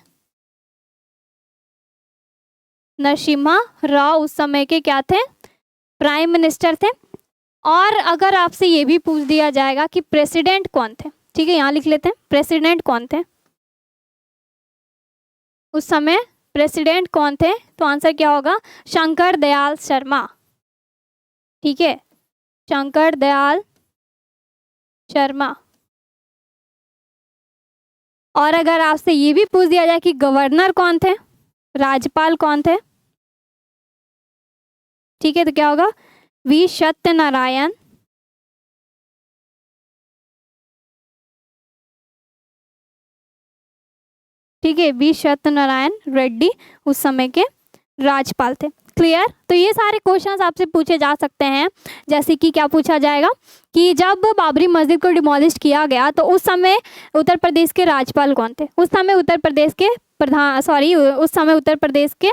S1: नरसिम्हा राव उस समय के क्या थे? प्राइम मिनिस्टर थे। और अगर आपसे ये भी पूछ दिया जाएगा कि प्रेसिडेंट कौन थे, ठीक है, यहाँ लिख लेते हैं, प्रेसिडेंट कौन थे उस समय? प्रेसिडेंट कौन थे? तो आंसर क्या होगा? शंकर दयाल शर्मा। ठीक है, शंकर दयाल शर्मा। और अगर आपसे ये भी पूछ दिया जाए कि गवर्नर कौन थे, राज्यपाल कौन थे, ठीक है, तो क्या होगा? वी सत्यनारायण ठीक है, वी सत्यनारायण रेड्डी उस समय के राज्यपाल थे। क्लियर। तो ये सारे क्वेश्चंस आपसे पूछे जा सकते हैं। जैसे कि क्या पूछा जाएगा कि जब बाबरी मस्जिद को डिमोलिश किया गया तो उस समय उत्तर प्रदेश के राज्यपाल कौन थे, उस समय उत्तर प्रदेश के उस समय उत्तर प्रदेश के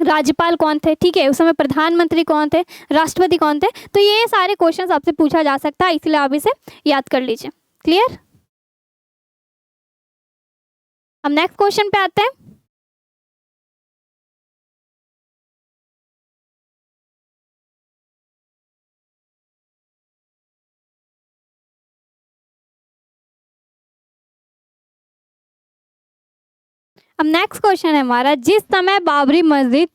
S1: राज्यपाल कौन थे, ठीक है, उस समय प्रधानमंत्री कौन थे, राष्ट्रपति कौन थे। तो ये सारे क्वेश्चंस आपसे पूछा जा सकता है, इसलिए आप इसे याद कर लीजिए। क्लियर। अब नेक्स्ट क्वेश्चन पे आते हैं। अब नेक्स्ट क्वेश्चन है हमारा, जिस समय बाबरी मस्जिद,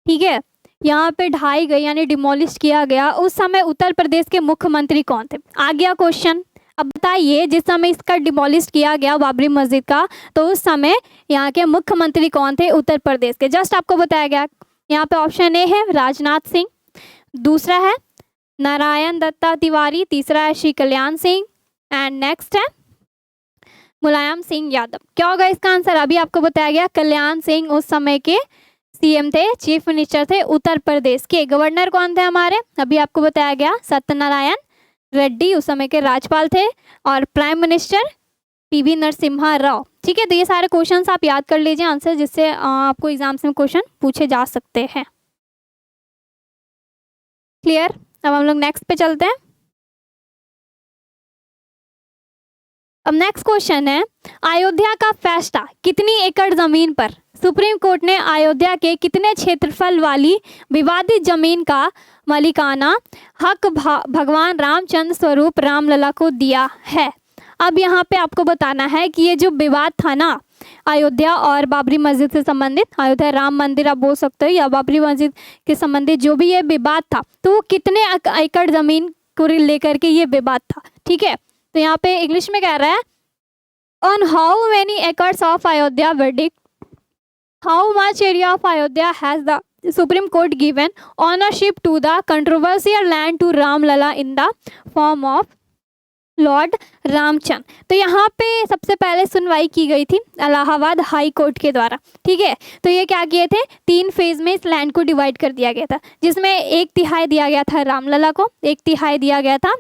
S1: ठीक है, यहाँ पे ढाई गई यानी डिमोलिश किया गया, उस समय उत्तर प्रदेश के मुख्यमंत्री कौन थे। आ गया क्वेश्चन। अब बताइए, जिस समय इसका डिमोलिश किया गया बाबरी मस्जिद का, तो उस समय यहाँ के मुख्यमंत्री कौन थे उत्तर प्रदेश के। जस्ट आपको बताया गया। यहाँ पे ऑप्शन ए है राजनाथ सिंह, दूसरा है नारायण दत्ता तिवारी, तीसरा है श्री कल्याण सिंह, एंड नेक्स्ट है मुलायम सिंह यादव। क्या होगा इसका आंसर। अभी आपको बताया गया कल्याण सिंह उस समय के सीएम थे, चीफ मिनिस्टर थे उत्तर प्रदेश के। गवर्नर कौन थे हमारे, अभी आपको बताया गया सत्यनारायण रेड्डी उस समय के राज्यपाल थे, और prime minister PV Narasimha Rao. ठीक है, तो ये सारे क्वेश्चंस आप याद कर लीजिए आंसर, जिससे आपको एग्जाम्स में क्वेश्चन पूछे जा सकते हैं। क्लियर। अब हम लोग नेक्स्ट पे चलते हैं। अब नेक्स्ट क्वेश्चन है, अयोध्या का फैसला कितनी एकड़ जमीन पर। सुप्रीम कोर्ट ने अयोध्या के कितने क्षेत्रफल वाली विवादित जमीन का मालिकाना हक भगवान रामचंद्र स्वरूप रामलला को दिया है। अब यहाँ पे आपको बताना है कि ये जो विवाद था ना अयोध्या और बाबरी मस्जिद से संबंधित, अयोध्या राम मंदिर आप बोल सकते हो या बाबरी मस्जिद के संबंधित जो भी ये विवाद था, तो वो कितने एकड़ जमीन को लेकर के ये विवाद था। ठीक है, तो यहाँ पे इंग्लिश में कह रहा है, on how many acres of Ayodhya verdict, how much area of Ayodhya has the supreme court given ownership to the controversial land to Ramlalla in the form of lord Ramchand. तो यहाँ पे सबसे पहले सुनवाई की गई थी इलाहाबाद हाई कोर्ट के द्वारा। ठीक है, तो ये क्या किए थे, 3 फेज में इस लैंड को डिवाइड कर दिया गया था, जिसमें 1/3 दिया गया था रामलला को, 1/3 दिया गया था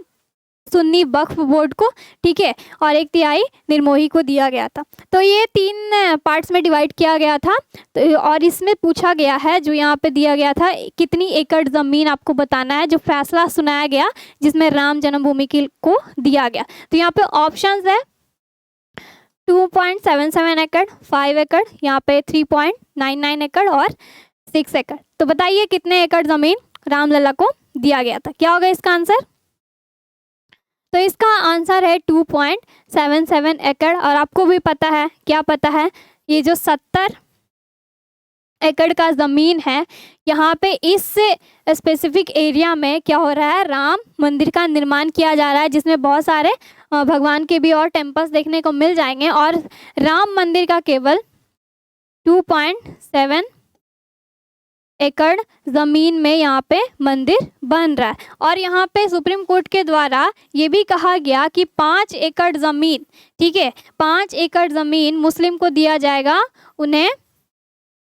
S1: सुन्नी वक्फ बोर्ड को, ठीक है, और 1/3 निर्मोही को दिया गया था। तो ये 3 पार्ट्स में डिवाइड किया गया था। तो और इसमें पूछा गया है, जो यहाँ पे दिया गया था, कितनी एकड़ ज़मीन आपको बताना है, जो फैसला सुनाया गया जिसमें राम जन्मभूमि को दिया गया। तो यहाँ पे ऑप्शंस है 2.77 एकड़, 5 एकड़, यहाँ पे 3.99 एकड़ और 6 एकड़। तो बताइए कितने एकड़ ज़मीन रामलला को दिया गया था। क्या होगा इसका आंसर। तो इसका आंसर है 2.77 एकड़। और आपको भी पता है, क्या पता है, ये जो 70 एकड़ का ज़मीन है, यहाँ पे इस स्पेसिफिक एरिया में क्या हो रहा है, राम मंदिर का निर्माण किया जा रहा है, जिसमें बहुत सारे भगवान के भी और टेम्पल्स देखने को मिल जाएंगे। और राम मंदिर का केवल 2.7 एकड़ ज़मीन में यहाँ पे मंदिर बन रहा है। और यहाँ पे सुप्रीम कोर्ट के द्वारा ये भी कहा गया कि 5 एकड़ ज़मीन, ठीक है, 5 एकड़ ज़मीन मुस्लिम को दिया जाएगा उन्हें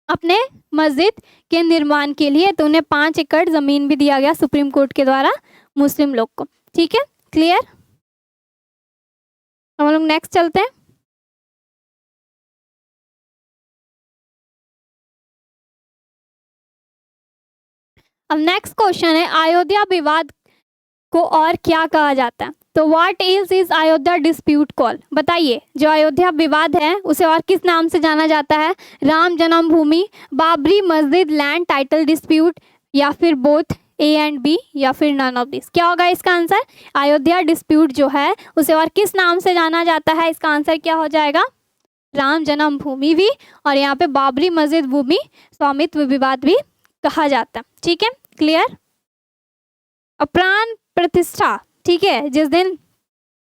S1: अपने मस्जिद के निर्माण के लिए। तो उन्हें 5 एकड़ ज़मीन भी दिया गया सुप्रीम कोर्ट के द्वारा मुस्लिम लोग को। ठीक है, क्लियर। हम लोग नेक्स्ट चलते हैं। अब नेक्स्ट क्वेश्चन है, अयोध्या विवाद को और क्या कहा जाता है। तो what is Ayodhya dispute call. बताइए, जो अयोध्या विवाद है उसे और किस नाम से जाना जाता है, राम जन्मभूमि, बाबरी मस्जिद लैंड टाइटल डिस्प्यूट, या फिर बोथ A and B, या फिर नन ऑफ दिस। क्या होगा इसका आंसर। अयोध्या डिस्प्यूट जो है उसे और किस नाम से जाना जाता है, इसका आंसर क्या हो जाएगा, राम जन्मभूमि भी, और यहाँ पे बाबरी मस्जिद भूमि स्वामित्व विवाद भी कहा जाता है। ठीक है, क्लियर। प्राण प्रतिष्ठा, ठीक है, जिस दिन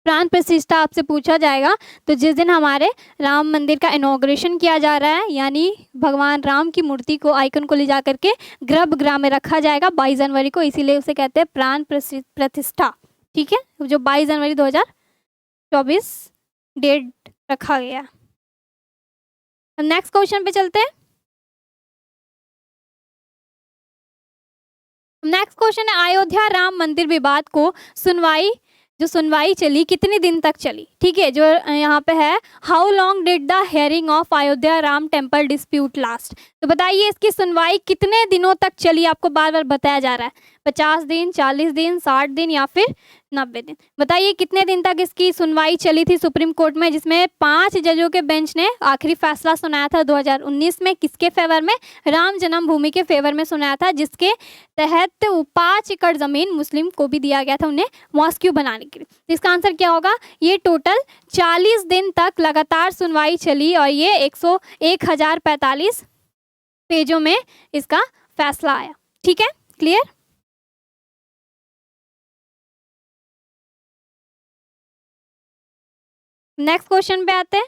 S1: प्राण प्रतिष्ठा आपसे पूछा जाएगा, तो जिस दिन हमारे राम मंदिर का इनॉग्रेशन किया जा रहा है, यानी भगवान राम की मूर्ति को, आइकन को ले जा करके गर्भगृह में रखा जाएगा 22 जनवरी को, इसीलिए उसे कहते हैं प्राण प्रतिष्ठा। ठीक है, जो 22 जनवरी 2024 डेट रखा गया। नेक्स्ट क्वेश्चन पे चलते हैं। नेक्स्ट क्वेश्चन है अयोध्या राम मंदिर विवाद को सुनवाई चली कितने दिन तक चली। ठीक है, जो यहाँ पे है, how long did the hearing of Ayodhya Ram temple dispute last. तो बताइए इसकी सुनवाई कितने दिनों तक चली, आपको बार बार बताया जा रहा है, 50 दिन, 40 दिन, 60 दिन या फिर 90 दिन। बताइए कितने दिन तक इसकी सुनवाई चली थी सुप्रीम कोर्ट में, जिसमें 5 जजों के बेंच ने आखिरी फैसला सुनाया था 2019 में, किसके फेवर में, राम जन्मभूमि के फेवर में सुनाया था, जिसके तहत 5 एकड़ जमीन मुस्लिम को भी दिया गया था उन्हें मॉस्क्यू बनाने के लिए। तो इसका आंसर क्या होगा, ये टोटल 40 दिन तक लगातार सुनवाई चली और ये 1045 पेजों में इसका फैसला आया। ठीक है, क्लियर। नेक्स्ट क्वेश्चन पे आते हैं।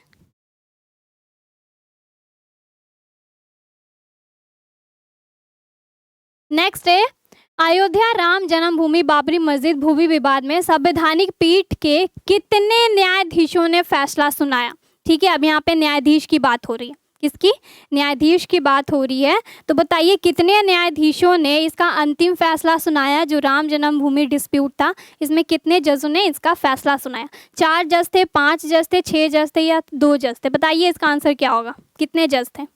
S1: नेक्स्ट है अयोध्या राम जन्मभूमि बाबरी मस्जिद भूमि विवाद में संवैधानिक पीठ के कितने न्यायाधीशों ने फैसला सुनाया। ठीक है, अब यहाँ पे न्यायाधीश की बात हो रही है, किसकी, न्यायाधीश की बात हो रही है। तो बताइए कितने न्यायाधीशों ने इसका अंतिम फैसला सुनाया, जो राम जन्मभूमि डिस्प्यूट था, इसमें कितने जजों ने इसका फैसला सुनाया। 4 जज थे, 5 जज थे, 6 जज थे या 2 जज थे। बताइए इसका आंसर क्या होगा, कितने जज थे।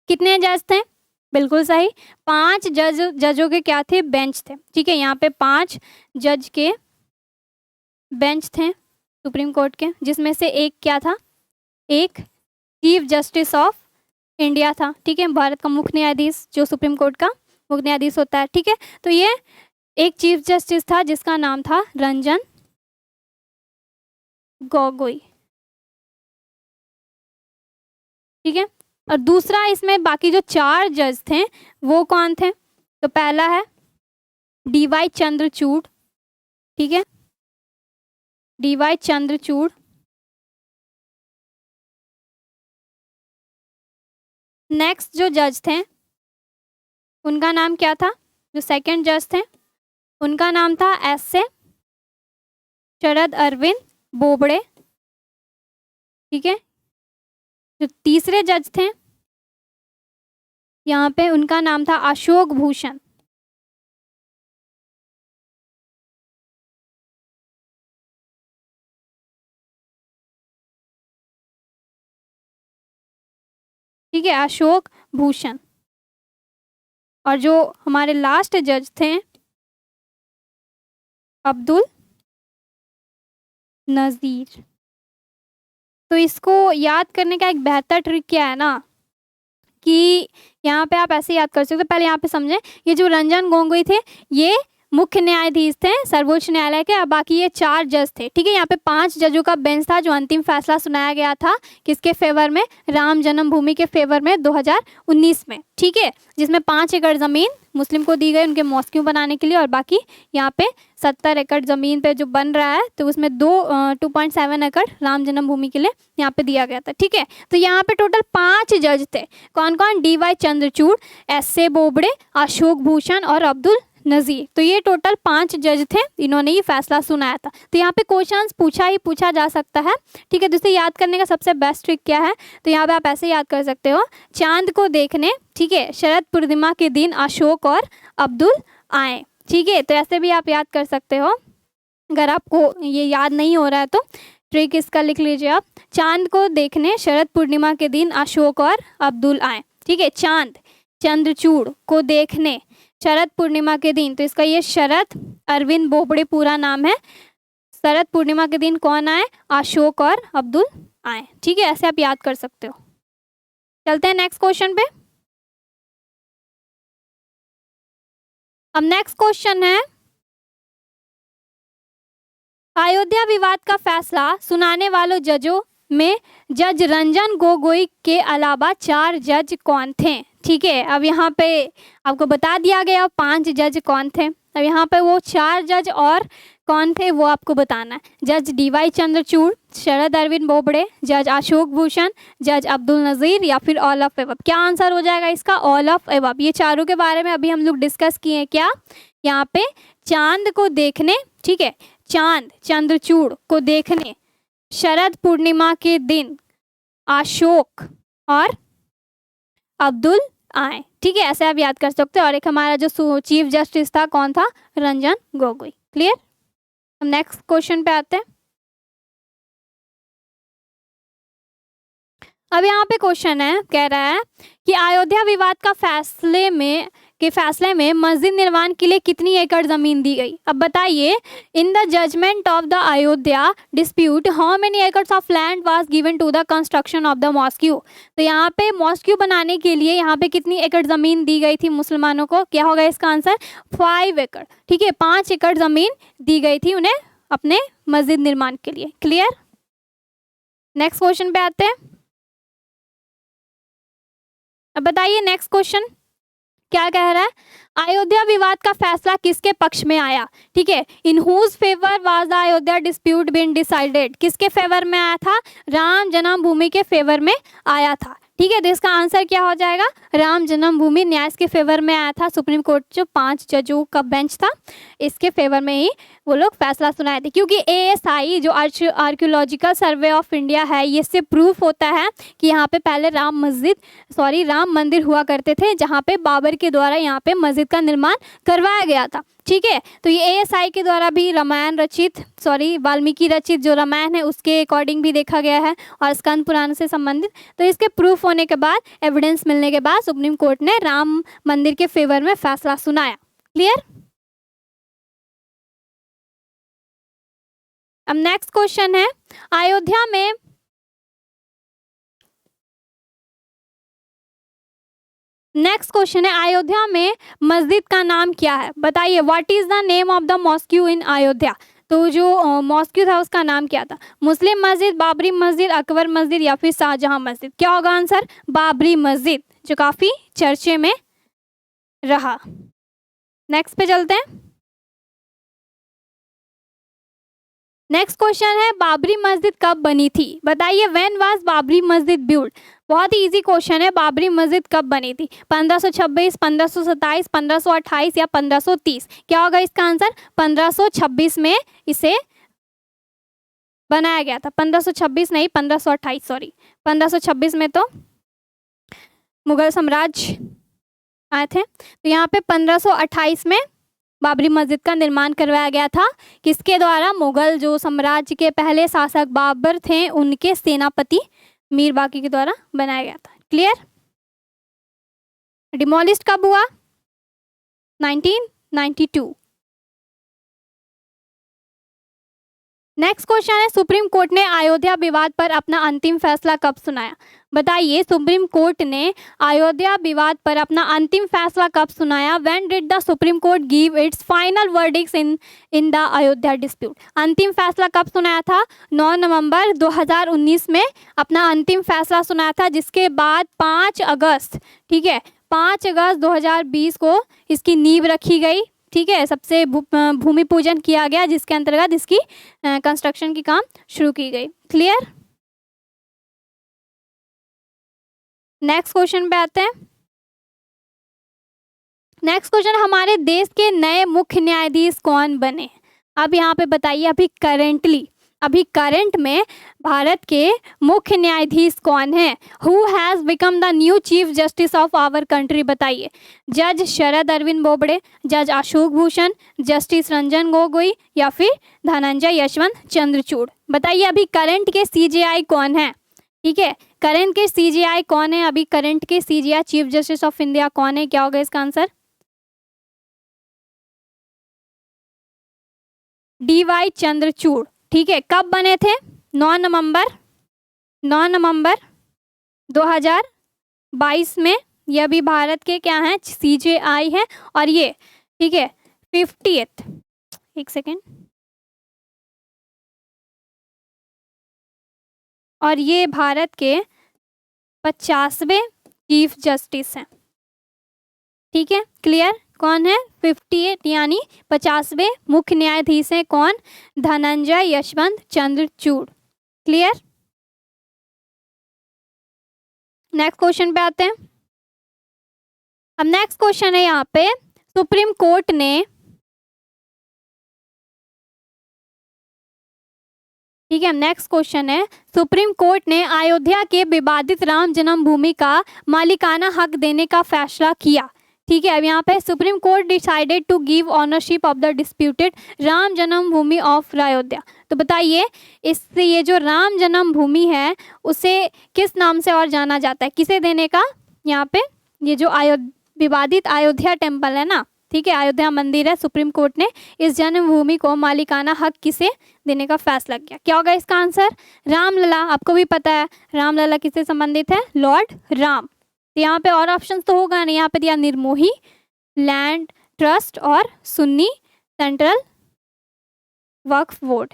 S1: कितने जज थे, बिल्कुल सही, 5 जजों के क्या थे, बेंच थे। ठीक है, यहाँ पे 5 जज के बेंच थे सुप्रीम कोर्ट के, जिसमें से एक क्या था, एक चीफ जस्टिस ऑफ इंडिया था। ठीक है, भारत का मुख्य न्यायाधीश, जो सुप्रीम कोर्ट का मुख्य न्यायाधीश होता है। ठीक है, तो ये एक चीफ जस्टिस था जिसका नाम था रंजन गोगोई। ठीक है, और दूसरा इसमें बाकी जो 4 जज थे वो कौन थे, तो पहला है DY चंद्रचूड़। ठीक है, DY चंद्रचूड़। नेक्स्ट जो जज थे उनका नाम क्या था, जो सेकंड जज थे उनका नाम था S.A. शरद अरविंद बोबड़े। ठीक है, जो तीसरे जज थे यहाँ पे उनका नाम था अशोक भूषण। ठीक है, अशोक भूषण। और जो हमारे लास्ट जज थे अब्दुल नज़ीर। तो इसको याद करने का एक बेहतर ट्रिक क्या है ना, कि यहाँ पे आप ऐसे याद कर सकते हो। पहले यहाँ पे समझें, ये जो रंजन गोगोई थे ये मुख्य न्यायाधीश थे सर्वोच्च न्यायालय के, और बाकी ये 4 जज थे। ठीक है, यहाँ पे 5 जजों का बेंच था जो अंतिम फैसला सुनाया गया था किसके फेवर में, राम जन्मभूमि के फेवर में 2019 में। ठीक है, जिसमें 5 एकड़ ज़मीन मुस्लिम को दी गई उनके मॉस्क्यू बनाने के लिए, और बाकी यहाँ पे 70 एकड़ ज़मीन पे जो बन रहा है तो उसमें 2.7 एकड़ राम जन्मभूमि के लिए यहाँ पे दिया गया था। ठीक है, तो यहाँ पे टोटल 5 जज थे, कौन कौन, DY चंद्रचूड़, S.A. बोबड़े, अशोक भूषण और अब्दुल नज़ीर। तो ये टोटल 5 जज थे, इन्होंने ये फैसला सुनाया था। तो यहाँ पे क्वेश्चंस पूछा जा सकता है। ठीक है, जिसे याद करने का सबसे बेस्ट ट्रिक क्या है, तो यहाँ पे आप ऐसे याद कर सकते हो, चांद को देखने, ठीक है, शरद पूर्णिमा के दिन अशोक और अब्दुल आए। ठीक है, तो ऐसे भी आप याद कर सकते हो। अगर आपको ये याद नहीं हो रहा है तो ट्रिक इसका लिख लीजिए आप, चांद को देखने शरद पूर्णिमा के दिन अशोक और अब्दुल आए। ठीक है, चांद चंद्रचूड़ को देखने शरद पूर्णिमा के दिन, तो इसका ये शरद अरविंद बोबड़े पूरा नाम है। शरद पूर्णिमा के दिन कौन आए, अशोक और अब्दुल आए। ठीक है, ऐसे आप याद कर सकते हो। चलते हैं नेक्स्ट क्वेश्चन पे। अब नेक्स्ट क्वेश्चन है, अयोध्या विवाद का फैसला सुनाने वालों जजों में जज रंजन गोगोई के अलावा 4 जज कौन थे। ठीक है, अब यहाँ पे आपको बता दिया गया 5 जज कौन थे। अब यहाँ पे वो 4 जज और कौन थे वो आपको बताना है। जज डीवाई चंद्रचूड़, शरद अरविंद बोबड़े, जज अशोक भूषण, जज अब्दुल नज़ीर या फिर ऑल ऑफ एबव। क्या आंसर हो जाएगा इसका? All of above. ये चारों के बारे में अभी हम लोग डिस्कस किए हैं। क्या यहाँ पे चांद को देखने, ठीक है, चांद चंद्रचूड़ को देखने शरद पूर्णिमा के दिन अशोक और अब्दुल आए, ठीक है, ऐसे आप याद कर सकते हो। और एक हमारा जो चीफ जस्टिस था कौन था? रंजन गोगोई। क्लियर? हम नेक्स्ट क्वेश्चन पे आते हैं। अब यहाँ पे क्वेश्चन है, कह रहा है कि अयोध्या विवाद का फैसले में मस्जिद निर्माण के लिए कितनी एकड़ जमीन दी गई? अब बताइए, in the judgment of the Ayodhya dispute how many acres of land was given to the construction of the mosque. तो यहाँ पे मॉस्क्यू बनाने के लिए यहाँ पे कितनी एकड़ जमीन दी गई थी मुसलमानों को? क्या होगा इसका आंसर? 5 एकड़, ठीक है, 5 एकड़ जमीन दी गई थी उन्हें अपने मस्जिद निर्माण के लिए। क्लियर? नेक्स्ट क्वेश्चन पे आते हैं। अब बताइए नेक्स्ट क्वेश्चन क्या कह रहा है? अयोध्या विवाद का फैसला किसके पक्ष में आया? ठीक है, in whose favour was the Ayodhya dispute been decided. किसके फेवर में आया था? राम जन्मभूमि के फेवर में आया था, ठीक है। तो इसका आंसर क्या हो जाएगा? राम जन्मभूमि न्याय के फेवर में आया था। सुप्रीम कोर्ट जो 5 जजों का बेंच था, इसके फेवर में ही वो लोग फैसला सुनाए थे। क्योंकि ASI जो आर्कियोलॉजिकल सर्वे ऑफ इंडिया है, ये से प्रूफ होता है कि यहाँ पे पहले राम मंदिर हुआ करते थे, जहाँ पे बाबर के द्वारा यहाँ पे मस्जिद का निर्माण करवाया गया था, ठीक है। तो ये ASI के द्वारा भी वाल्मीकि रचित जो रामायण है उसके अकॉर्डिंग भी देखा गया है, और स्कंद पुराण से संबंधित। तो इसके प्रूफ होने के बाद, एविडेंस मिलने के बाद सुप्रीम कोर्ट ने राम मंदिर के फेवर में फैसला सुनाया। क्लियर? अब नेक्स्ट क्वेश्चन है, अयोध्या में अयोध्या में मस्जिद का नाम क्या है? बताइए, what is the name of the mosque in Ayodhya? तो जो मॉस्क्यू था उसका नाम क्या था? मुस्लिम मस्जिद, बाबरी मस्जिद, अकबर मस्जिद या फिर शाहजहां मस्जिद? क्या होगा आंसर? बाबरी मस्जिद, जो काफी चर्चे में रहा। नेक्स्ट पे चलते हैं। नेक्स्ट क्वेश्चन है, बाबरी मस्जिद कब बनी थी? बताइए, व्हेन वाज बाबरी मस्जिद बिल्ड? बहुत ही इजी क्वेश्चन है, बाबरी मस्जिद कब बनी थी? 1526, 1527, 1528 या 1530? क्या होगा इसका आंसर? 1526 में इसे बनाया गया था। 1526 नहीं, 1528, सॉरी, 1526 में तो मुगल साम्राज्य आए थे। तो यहाँ पे 1528 में बाबरी मस्जिद का निर्माण करवाया गया था। किसके द्वारा? मुगल जो साम्राज्य के पहले शासक बाबर थे, उनके सेनापति मीर बाकी के द्वारा बनाया गया था। क्लियर? डिमोलिस्ट कब हुआ? 1992। नेक्स्ट क्वेश्चन है, सुप्रीम कोर्ट ने अयोध्या विवाद पर अपना अंतिम फैसला कब सुनाया? बताइए, सुप्रीम कोर्ट ने अयोध्या विवाद पर अपना अंतिम फैसला कब सुनाया? When did the supreme court give its final verdicts in the Ayodhya dispute? अंतिम फैसला कब सुनाया था? 9 नवंबर 2019 में अपना अंतिम फैसला सुनाया था, जिसके बाद 5 अगस्त, ठीक है, 5 अगस्त 2020 को इसकी नींव रखी गई, ठीक है, सबसे भूमि पूजन किया गया, जिसके अंतर्गत इसकी कंस्ट्रक्शन की काम शुरू की गई। क्लियर? नेक्स्ट क्वेश्चन पे आते हैं। नेक्स्ट क्वेश्चन, हमारे देश के नए मुख्य न्यायाधीश कौन बने? अब यहाँ पे बताइए, अभी करंट में भारत के मुख्य न्यायाधीश कौन है? Who has become the new chief justice of our country? बताइए, जज शरद अरविंद बोबड़े, जज अशोक भूषण, जस्टिस रंजन गोगोई या फिर धनंजय यशवंत चंद्रचूड़? बताइए, अभी करंट के CJI कौन है? ठीक है, करंट के CJI कौन है? अभी करंट के CJI chief justice of India कौन है? क्या होगा इसका आंसर? DY चंद्रचूड़, ठीक है। कब बने थे? 9 नवंबर 2022 में। यह भी भारत के क्या हैं? CJI है। और ये, ठीक है, 50th, एक सेकेंड, और ये भारत के 50वें चीफ जस्टिस हैं। ठीक है, क्लियर। कौन है? 58 यानी 50वें मुख्य न्यायाधीश हैं कौन? Dhananjay Yashwant Chandrachud. Clear. Next question पे आते हैं। अब नेक्स्ट क्वेश्चन है यहाँ पे, सुप्रीम कोर्ट ने, ठीक है, नेक्स्ट क्वेश्चन है, सुप्रीम कोर्ट ने अयोध्या के विवादित राम जन्मभूमि का मालिकाना हक देने का फैसला किया। ठीक है, अब यहाँ पे supreme court decided to give ownership of the disputed Ram Janmabhoomi of Ayodhya. तो बताइए, इससे ये जो राम जन्मभूमि है उसे किस नाम से और जाना जाता है? किसे देने का? यहाँ पे ये जो विवादित अयोध्या टेम्पल है ना, ठीक है, अयोध्या मंदिर है, सुप्रीम कोर्ट ने इस जन्मभूमि को मालिकाना हक किसे देने का फैसला किया? क्या होगा इसका आंसर? रामलला। आपको भी पता है रामलला किससे संबंधित है? लॉर्ड राम। तो यहाँ पे और ऑप्शंस तो होगा नहीं, यहाँ पे दिया निर्मोही, लैंड ट्रस्ट और सुन्नी सेंट्रल वक्फ बोर्ड।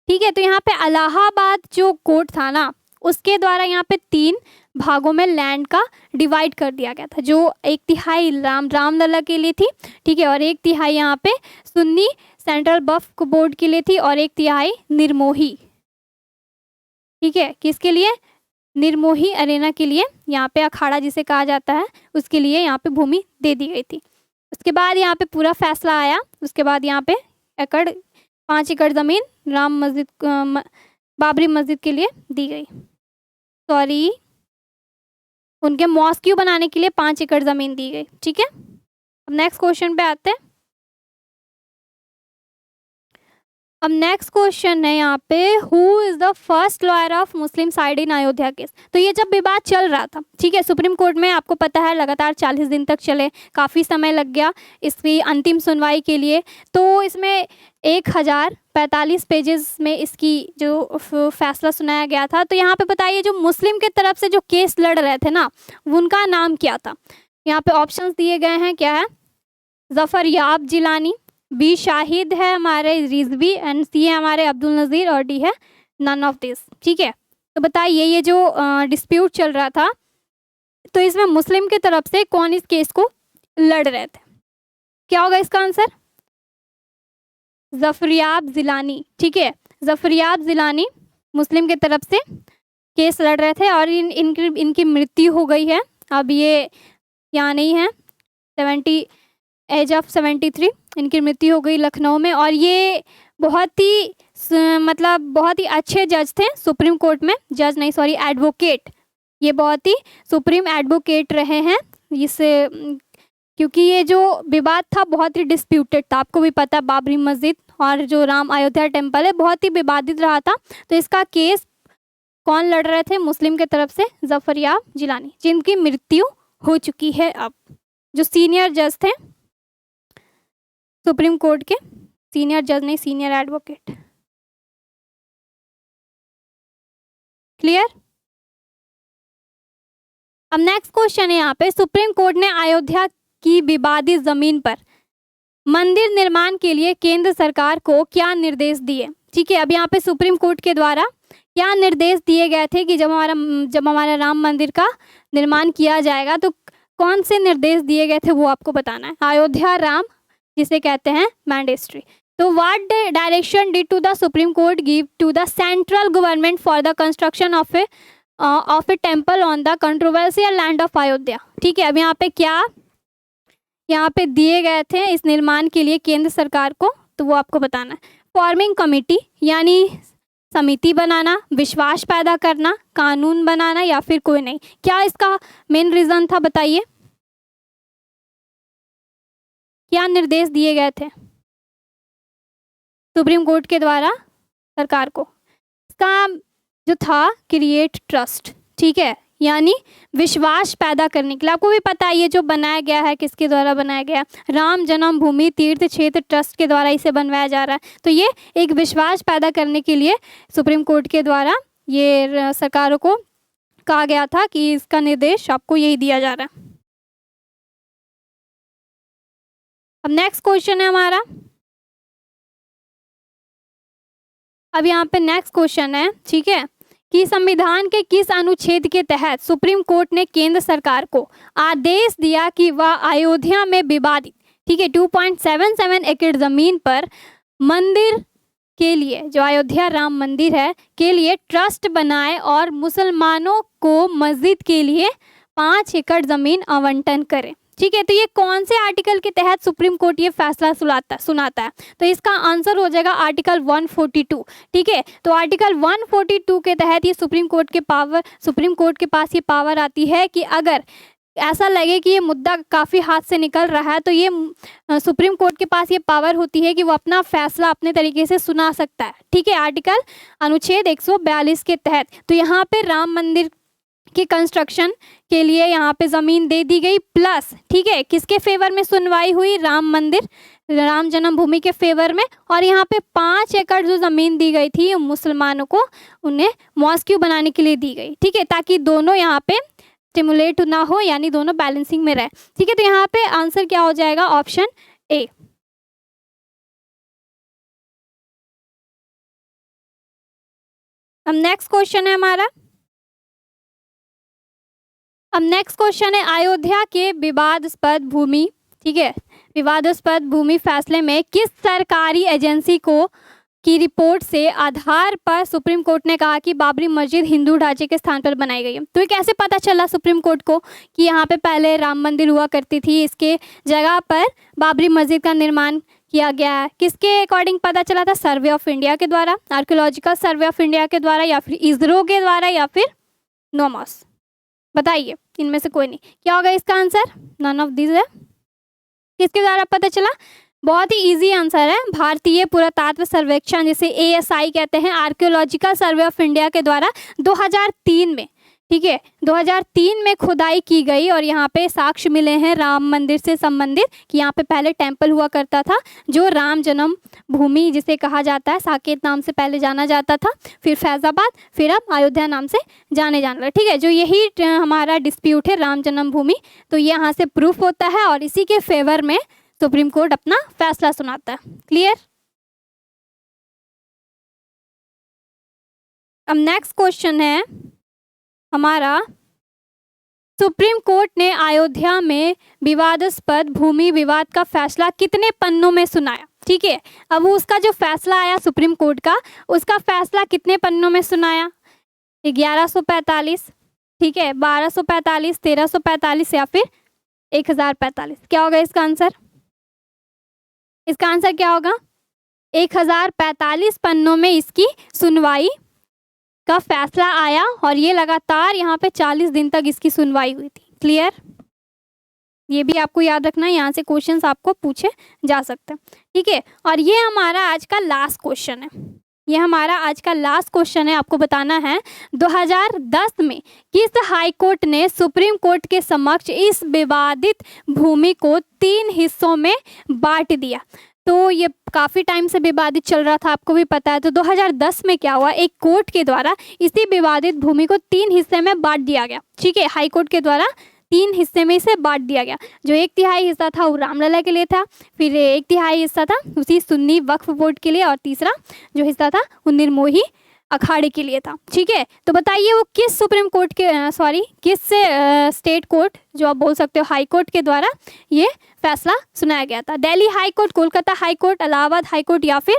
S1: ठीक है, तो यहाँ पे इलाहाबाद जो कोर्ट था ना, उसके द्वारा यहाँ पे 3 भागों में लैंड का डिवाइड कर दिया गया था, जो 1/3 रामलला के लिए थी, ठीक है, और 1/3 यहाँ पे सुन्नी सेंट्रल वक्फ बोर्ड के लिए थी, और 1/3 निर्मोही, ठीक है, किसके लिए? निर्मोही अरेना के लिए, यहाँ पे अखाड़ा जिसे कहा जाता है, उसके लिए यहाँ पे भूमि दे दी गई थी। उसके बाद यहाँ पे पूरा फैसला आया, उसके बाद यहाँ पे 5 एकड़ ज़मीन राम मस्जिद बाबरी मस्जिद के लिए दी गई। सॉरी, उनके मॉस्क्यू बनाने के लिए 5 एकड़ ज़मीन दी गई। ठीक है, अब नेक्स्ट क्वेश्चन पे आते हैं। अब नेक्स्ट क्वेश्चन है यहाँ पे, who is the first lawyer of Muslim side in Ayodhya case? तो ये जब विवाद चल रहा था, ठीक है, सुप्रीम कोर्ट में, आपको पता है लगातार 40 दिन तक चले, काफ़ी समय लग गया इसकी अंतिम सुनवाई के लिए। तो इसमें 1045 पेजेस में इसकी जो फैसला सुनाया गया था। तो यहाँ पे बताइए, जो मुस्लिम के तरफ से जो केस लड़ रहे थे ना, उनका नाम क्या था? यहाँ पे ऑप्शंस दिए गए हैं, क्या है? जफ़र याब जिलानी, बी शाहिद है हमारे रिजवी, एंड सी है हमारे अब्दुल नज़ीर, और डी है नन ऑफ दिस। ठीक है, तो बताइए ये जो डिस्प्यूट चल रहा था, तो इसमें मुस्लिम की तरफ से कौन इस केस को लड़ रहे थे? क्या होगा इसका आंसर? जफरियाब जिलानी। ठीक है, जफरियाब जिलानी मुस्लिम की तरफ से केस लड़ रहे थे, और इनकी मृत्यु हो गई है। अब ये यहाँ नहीं है, 73 इनकी मृत्यु हो गई लखनऊ में। और ये बहुत ही बहुत ही अच्छे जज थे सुप्रीम कोर्ट में, जज नहीं सॉरी एडवोकेट, ये बहुत ही सुप्रीम एडवोकेट रहे हैं इससे, क्योंकि ये जो विवाद था बहुत ही डिस्प्यूटेड था। आपको भी पता है बाबरी मस्जिद और जो राम अयोध्या टेम्पल है बहुत ही विवादित रहा था। तो इसका केस कौन लड़ रहे थे मुस्लिम की तरफ से? जफरियाब जिलानी, जिनकी मृत्यु हो चुकी है अब, जो सीनियर जज थे सुप्रीम कोर्ट के, सीनियर जज नहीं सीनियर एडवोकेट। क्लियर। अब नेक्स्ट क्वेश्चन है यहाँ पे, सुप्रीम कोर्ट ने अयोध्या की विवादित जमीन पर मंदिर निर्माण के लिए केंद्र सरकार को क्या निर्देश दिए? ठीक है, अब यहाँ पे सुप्रीम कोर्ट के द्वारा क्या निर्देश दिए गए थे कि जब हमारा राम मंदिर का निर्माण किया जाएगा तो कौन से निर्देश दिए गए थे वो आपको बताना है। अयोध्या राम जिसे कहते हैं मैंडेटरी। तो what direction did to the supreme court give to the central government for the construction of a temple on the controversial land of Ayodhya? ठीक है, अब यहाँ पे क्या यहाँ पे दिए गए थे इस निर्माण के लिए केंद्र सरकार को, तो वो आपको बताना है। फॉर्मिंग कमेटी यानी समिति बनाना, विश्वास पैदा करना, कानून बनाना, या फिर कोई नहीं। क्या इसका मेन रीजन था बताइए, क्या निर्देश दिए गए थे सुप्रीम कोर्ट के द्वारा सरकार को? इसका जो था क्रिएट ट्रस्ट, ठीक है, यानी विश्वास पैदा करने के लिए। आपको भी पता है ये जो बनाया गया है किसके द्वारा बनाया गया? राम जन्मभूमि तीर्थ क्षेत्र ट्रस्ट के द्वारा इसे बनवाया जा रहा है। तो ये एक विश्वास पैदा करने के लिए सुप्रीम कोर्ट के द्वारा ये सरकारों को कहा गया था कि इसका निर्देश आपको यही दिया जा रहा है। अब नेक्स्ट क्वेश्चन है हमारा, अब यहाँ पे नेक्स्ट क्वेश्चन है, ठीक है, कि संविधान के किस अनुच्छेद के तहत सुप्रीम कोर्ट ने केंद्र सरकार को आदेश दिया कि वह अयोध्या में विवादित, ठीक है, 2.77 एकड़ जमीन पर मंदिर के लिए, जो अयोध्या राम मंदिर है के लिए ट्रस्ट बनाए और मुसलमानों को मस्जिद के लिए 5 एकड़ जमीन आवंटन करे। ठीक है, तो ये कौन से आर्टिकल के तहत सुप्रीम कोर्ट ये फैसला सुनाता है? तो इसका आंसर हो जाएगा आर्टिकल 142। ठीक है, तो आर्टिकल 142 के तहत ये सुप्रीम कोर्ट के पास ये पावर आती है कि अगर ऐसा लगे कि ये मुद्दा काफ़ी हाथ से निकल रहा है तो ये सुप्रीम कोर्ट के पास ये पावर होती है कि वो अपना फैसला अपने तरीके से सुना सकता है। ठीक है, आर्टिकल अनुच्छेद 142 के तहत। तो यहाँ पे राम मंदिर की कंस्ट्रक्शन के लिए यहाँ पे ज़मीन दे दी गई, प्लस ठीक है किसके फेवर में सुनवाई हुई? राम मंदिर, राम जन्मभूमि के फेवर में। और यहाँ पे 5 एकड़ जो ज़मीन दी गई थी मुसलमानों को, उन्हें मॉस्क्यू बनाने के लिए दी गई। ठीक है, ताकि दोनों यहाँ पे स्टिमुलेट ना हो, यानी दोनों बैलेंसिंग में रहे। ठीक है, तो यहाँ पे आंसर क्या हो जाएगा? Option A. अब नेक्स्ट क्वेश्चन है हमारा। अब नेक्स्ट क्वेश्चन है अयोध्या के विवादास्पद भूमि, ठीक है, विवादास्पद भूमि फैसले में किस सरकारी एजेंसी को की रिपोर्ट से आधार पर सुप्रीम कोर्ट ने कहा कि बाबरी मस्जिद हिंदू ढांचे के स्थान पर बनाई गई है? तो ये कैसे पता चला सुप्रीम कोर्ट को कि यहाँ पे पहले राम मंदिर हुआ करती थी, इसके जगह पर बाबरी मस्जिद का निर्माण किया गया है? किसके अकॉर्डिंग पता चला था? सर्वे ऑफ इंडिया के द्वारा, आर्कियोलॉजिकल सर्वे ऑफ इंडिया के द्वारा, या फिर इसरो के द्वारा, या फिर नोमॉस? बताइए, इनमें से कोई नहीं। क्या होगा इसका आंसर? नन ऑफ दिस है। किसके द्वारा पता चला? बहुत ही इजी आंसर है, भारतीय पुरातत्व सर्वेक्षण, जिसे ASI कहते हैं, आर्कियोलॉजिकल सर्वे ऑफ इंडिया के द्वारा 2003 में, ठीक है, 2003 में खुदाई की गई और यहाँ पे साक्ष्य मिले हैं राम मंदिर से संबंधित कि यहाँ पे पहले टेंपल हुआ करता था, जो राम जन्म भूमि जिसे कहा जाता है, साकेत नाम से पहले जाना जाता था, फिर फैजाबाद, फिर अब अयोध्या नाम से जाने जाने लगा। ठीक है, जो यही हमारा डिस्प्यूट है राम जन्मभूमि, तो ये यहाँ से प्रूफ होता है और इसी के फेवर में सुप्रीम कोर्ट अपना फैसला सुनाता है। क्लियर? अब नेक्स्ट क्वेश्चन है हमारा, सुप्रीम कोर्ट ने अयोध्या में विवादास्पद भूमि विवाद का फैसला कितने पन्नों में सुनाया? ठीक है, अब उसका जो फैसला आया सुप्रीम कोर्ट का, उसका फैसला कितने पन्नों में सुनाया? 1145, ठीक है, 1245, 1345 या फिर 1045? क्या होगा इसका आंसर? इसका आंसर क्या होगा? 1045 पन्नों में इसकी सुनवाई का फैसला आया और ये लगातार यहाँ पे 40 दिन तक इसकी सुनवाई हुई थी। क्लियर? ये भी आपको याद रखना है, यहाँ से क्वेश्चंस आपको पूछे जा सकते हैं। ठीक है, और ये हमारा आज का लास्ट क्वेश्चन है। ये हमारा आज का लास्ट क्वेश्चन है, आपको बताना है 2010 में किस हाई कोर्ट ने सुप्रीम कोर्ट के समक्ष इस विवादित भूमि को 3 हिस्सों में बांट दिया? तो ये काफ़ी टाइम से विवादित चल रहा था, आपको भी पता है। तो 2010 में क्या हुआ, एक कोर्ट के द्वारा इसी विवादित भूमि को 3 हिस्से में बांट दिया गया। ठीक है, हाई कोर्ट के द्वारा 3 हिस्से में इसे बांट दिया गया। जो 1/3 हिस्सा था वो रामलला के लिए था, फिर 1/3 हिस्सा था उसी सुन्नी वक्फ बोर्ड के लिए, और तीसरा जो हिस्सा था वो निर्मोही अखाड़े के लिए था। ठीक है, तो बताइए वो किस सुप्रीम कोर्ट के किस स्टेट कोर्ट, जो आप बोल सकते हो हाई कोर्ट के द्वारा ये फैसला सुनाया गया था? Delhi high court, Kolkata high court, Allahabad high court या फिर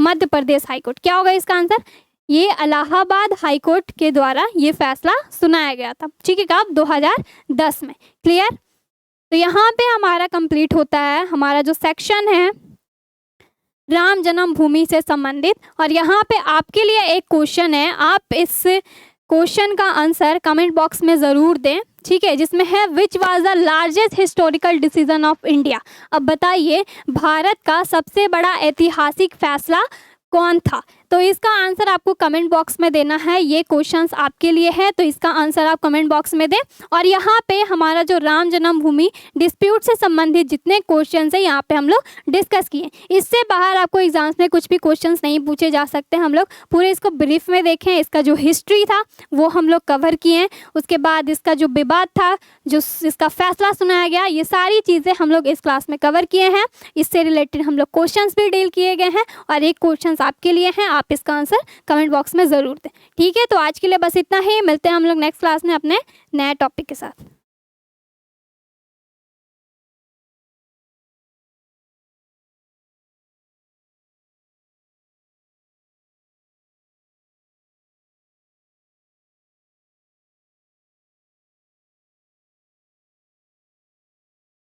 S1: मध्य प्रदेश हाई कोर्ट? क्या होगा इसका आंसर? ये इलाहाबाद हाई कोर्ट के द्वारा ये फैसला सुनाया गया था। ठीक है, कब? 2010 में। क्लियर? तो यहाँ पे हमारा कंप्लीट होता है हमारा जो सेक्शन है राम जन्मभूमि से संबंधित। और यहाँ पे आपके लिए एक क्वेश्चन है, आप इस क्वेश्चन का आंसर कमेंट बॉक्स में ज़रूर दें। ठीक है, जिसमें है which was the largest historical decision of India? अब बताइए भारत का सबसे बड़ा ऐतिहासिक फैसला कौन था? तो इसका आंसर आपको कमेंट बॉक्स में देना है। ये क्वेश्चंस आपके लिए है, तो इसका आंसर आप कमेंट बॉक्स में दें। और यहाँ पे हमारा जो राम जन्मभूमि डिस्प्यूट से संबंधित जितने क्वेश्चंस हैं यहाँ पे हम लोग डिस्कस किए। इससे बाहर आपको एग्जाम्स में कुछ भी क्वेश्चंस नहीं पूछे जा सकते। हम लोग पूरे इसको ब्रीफ में देखें, इसका जो हिस्ट्री था वो हम लोग कवर किए, उसके बाद इसका जो विवाद था, जो इसका फैसला सुनाया गया, ये सारी चीज़ें हम लोग इस क्लास में कवर किए हैं। इससे रिलेटेड हम लोग क्वेश्चंस भी डील किए गए हैं और एक क्वेश्चंस आपके लिए हैं, आप आप इसका आंसर कमेंट बॉक्स में ज़रूर दें। ठीक है, तो आज के लिए बस इतना ही, मिलते हैं हम लोग नेक्स्ट क्लास में अपने नए टॉपिक के साथ।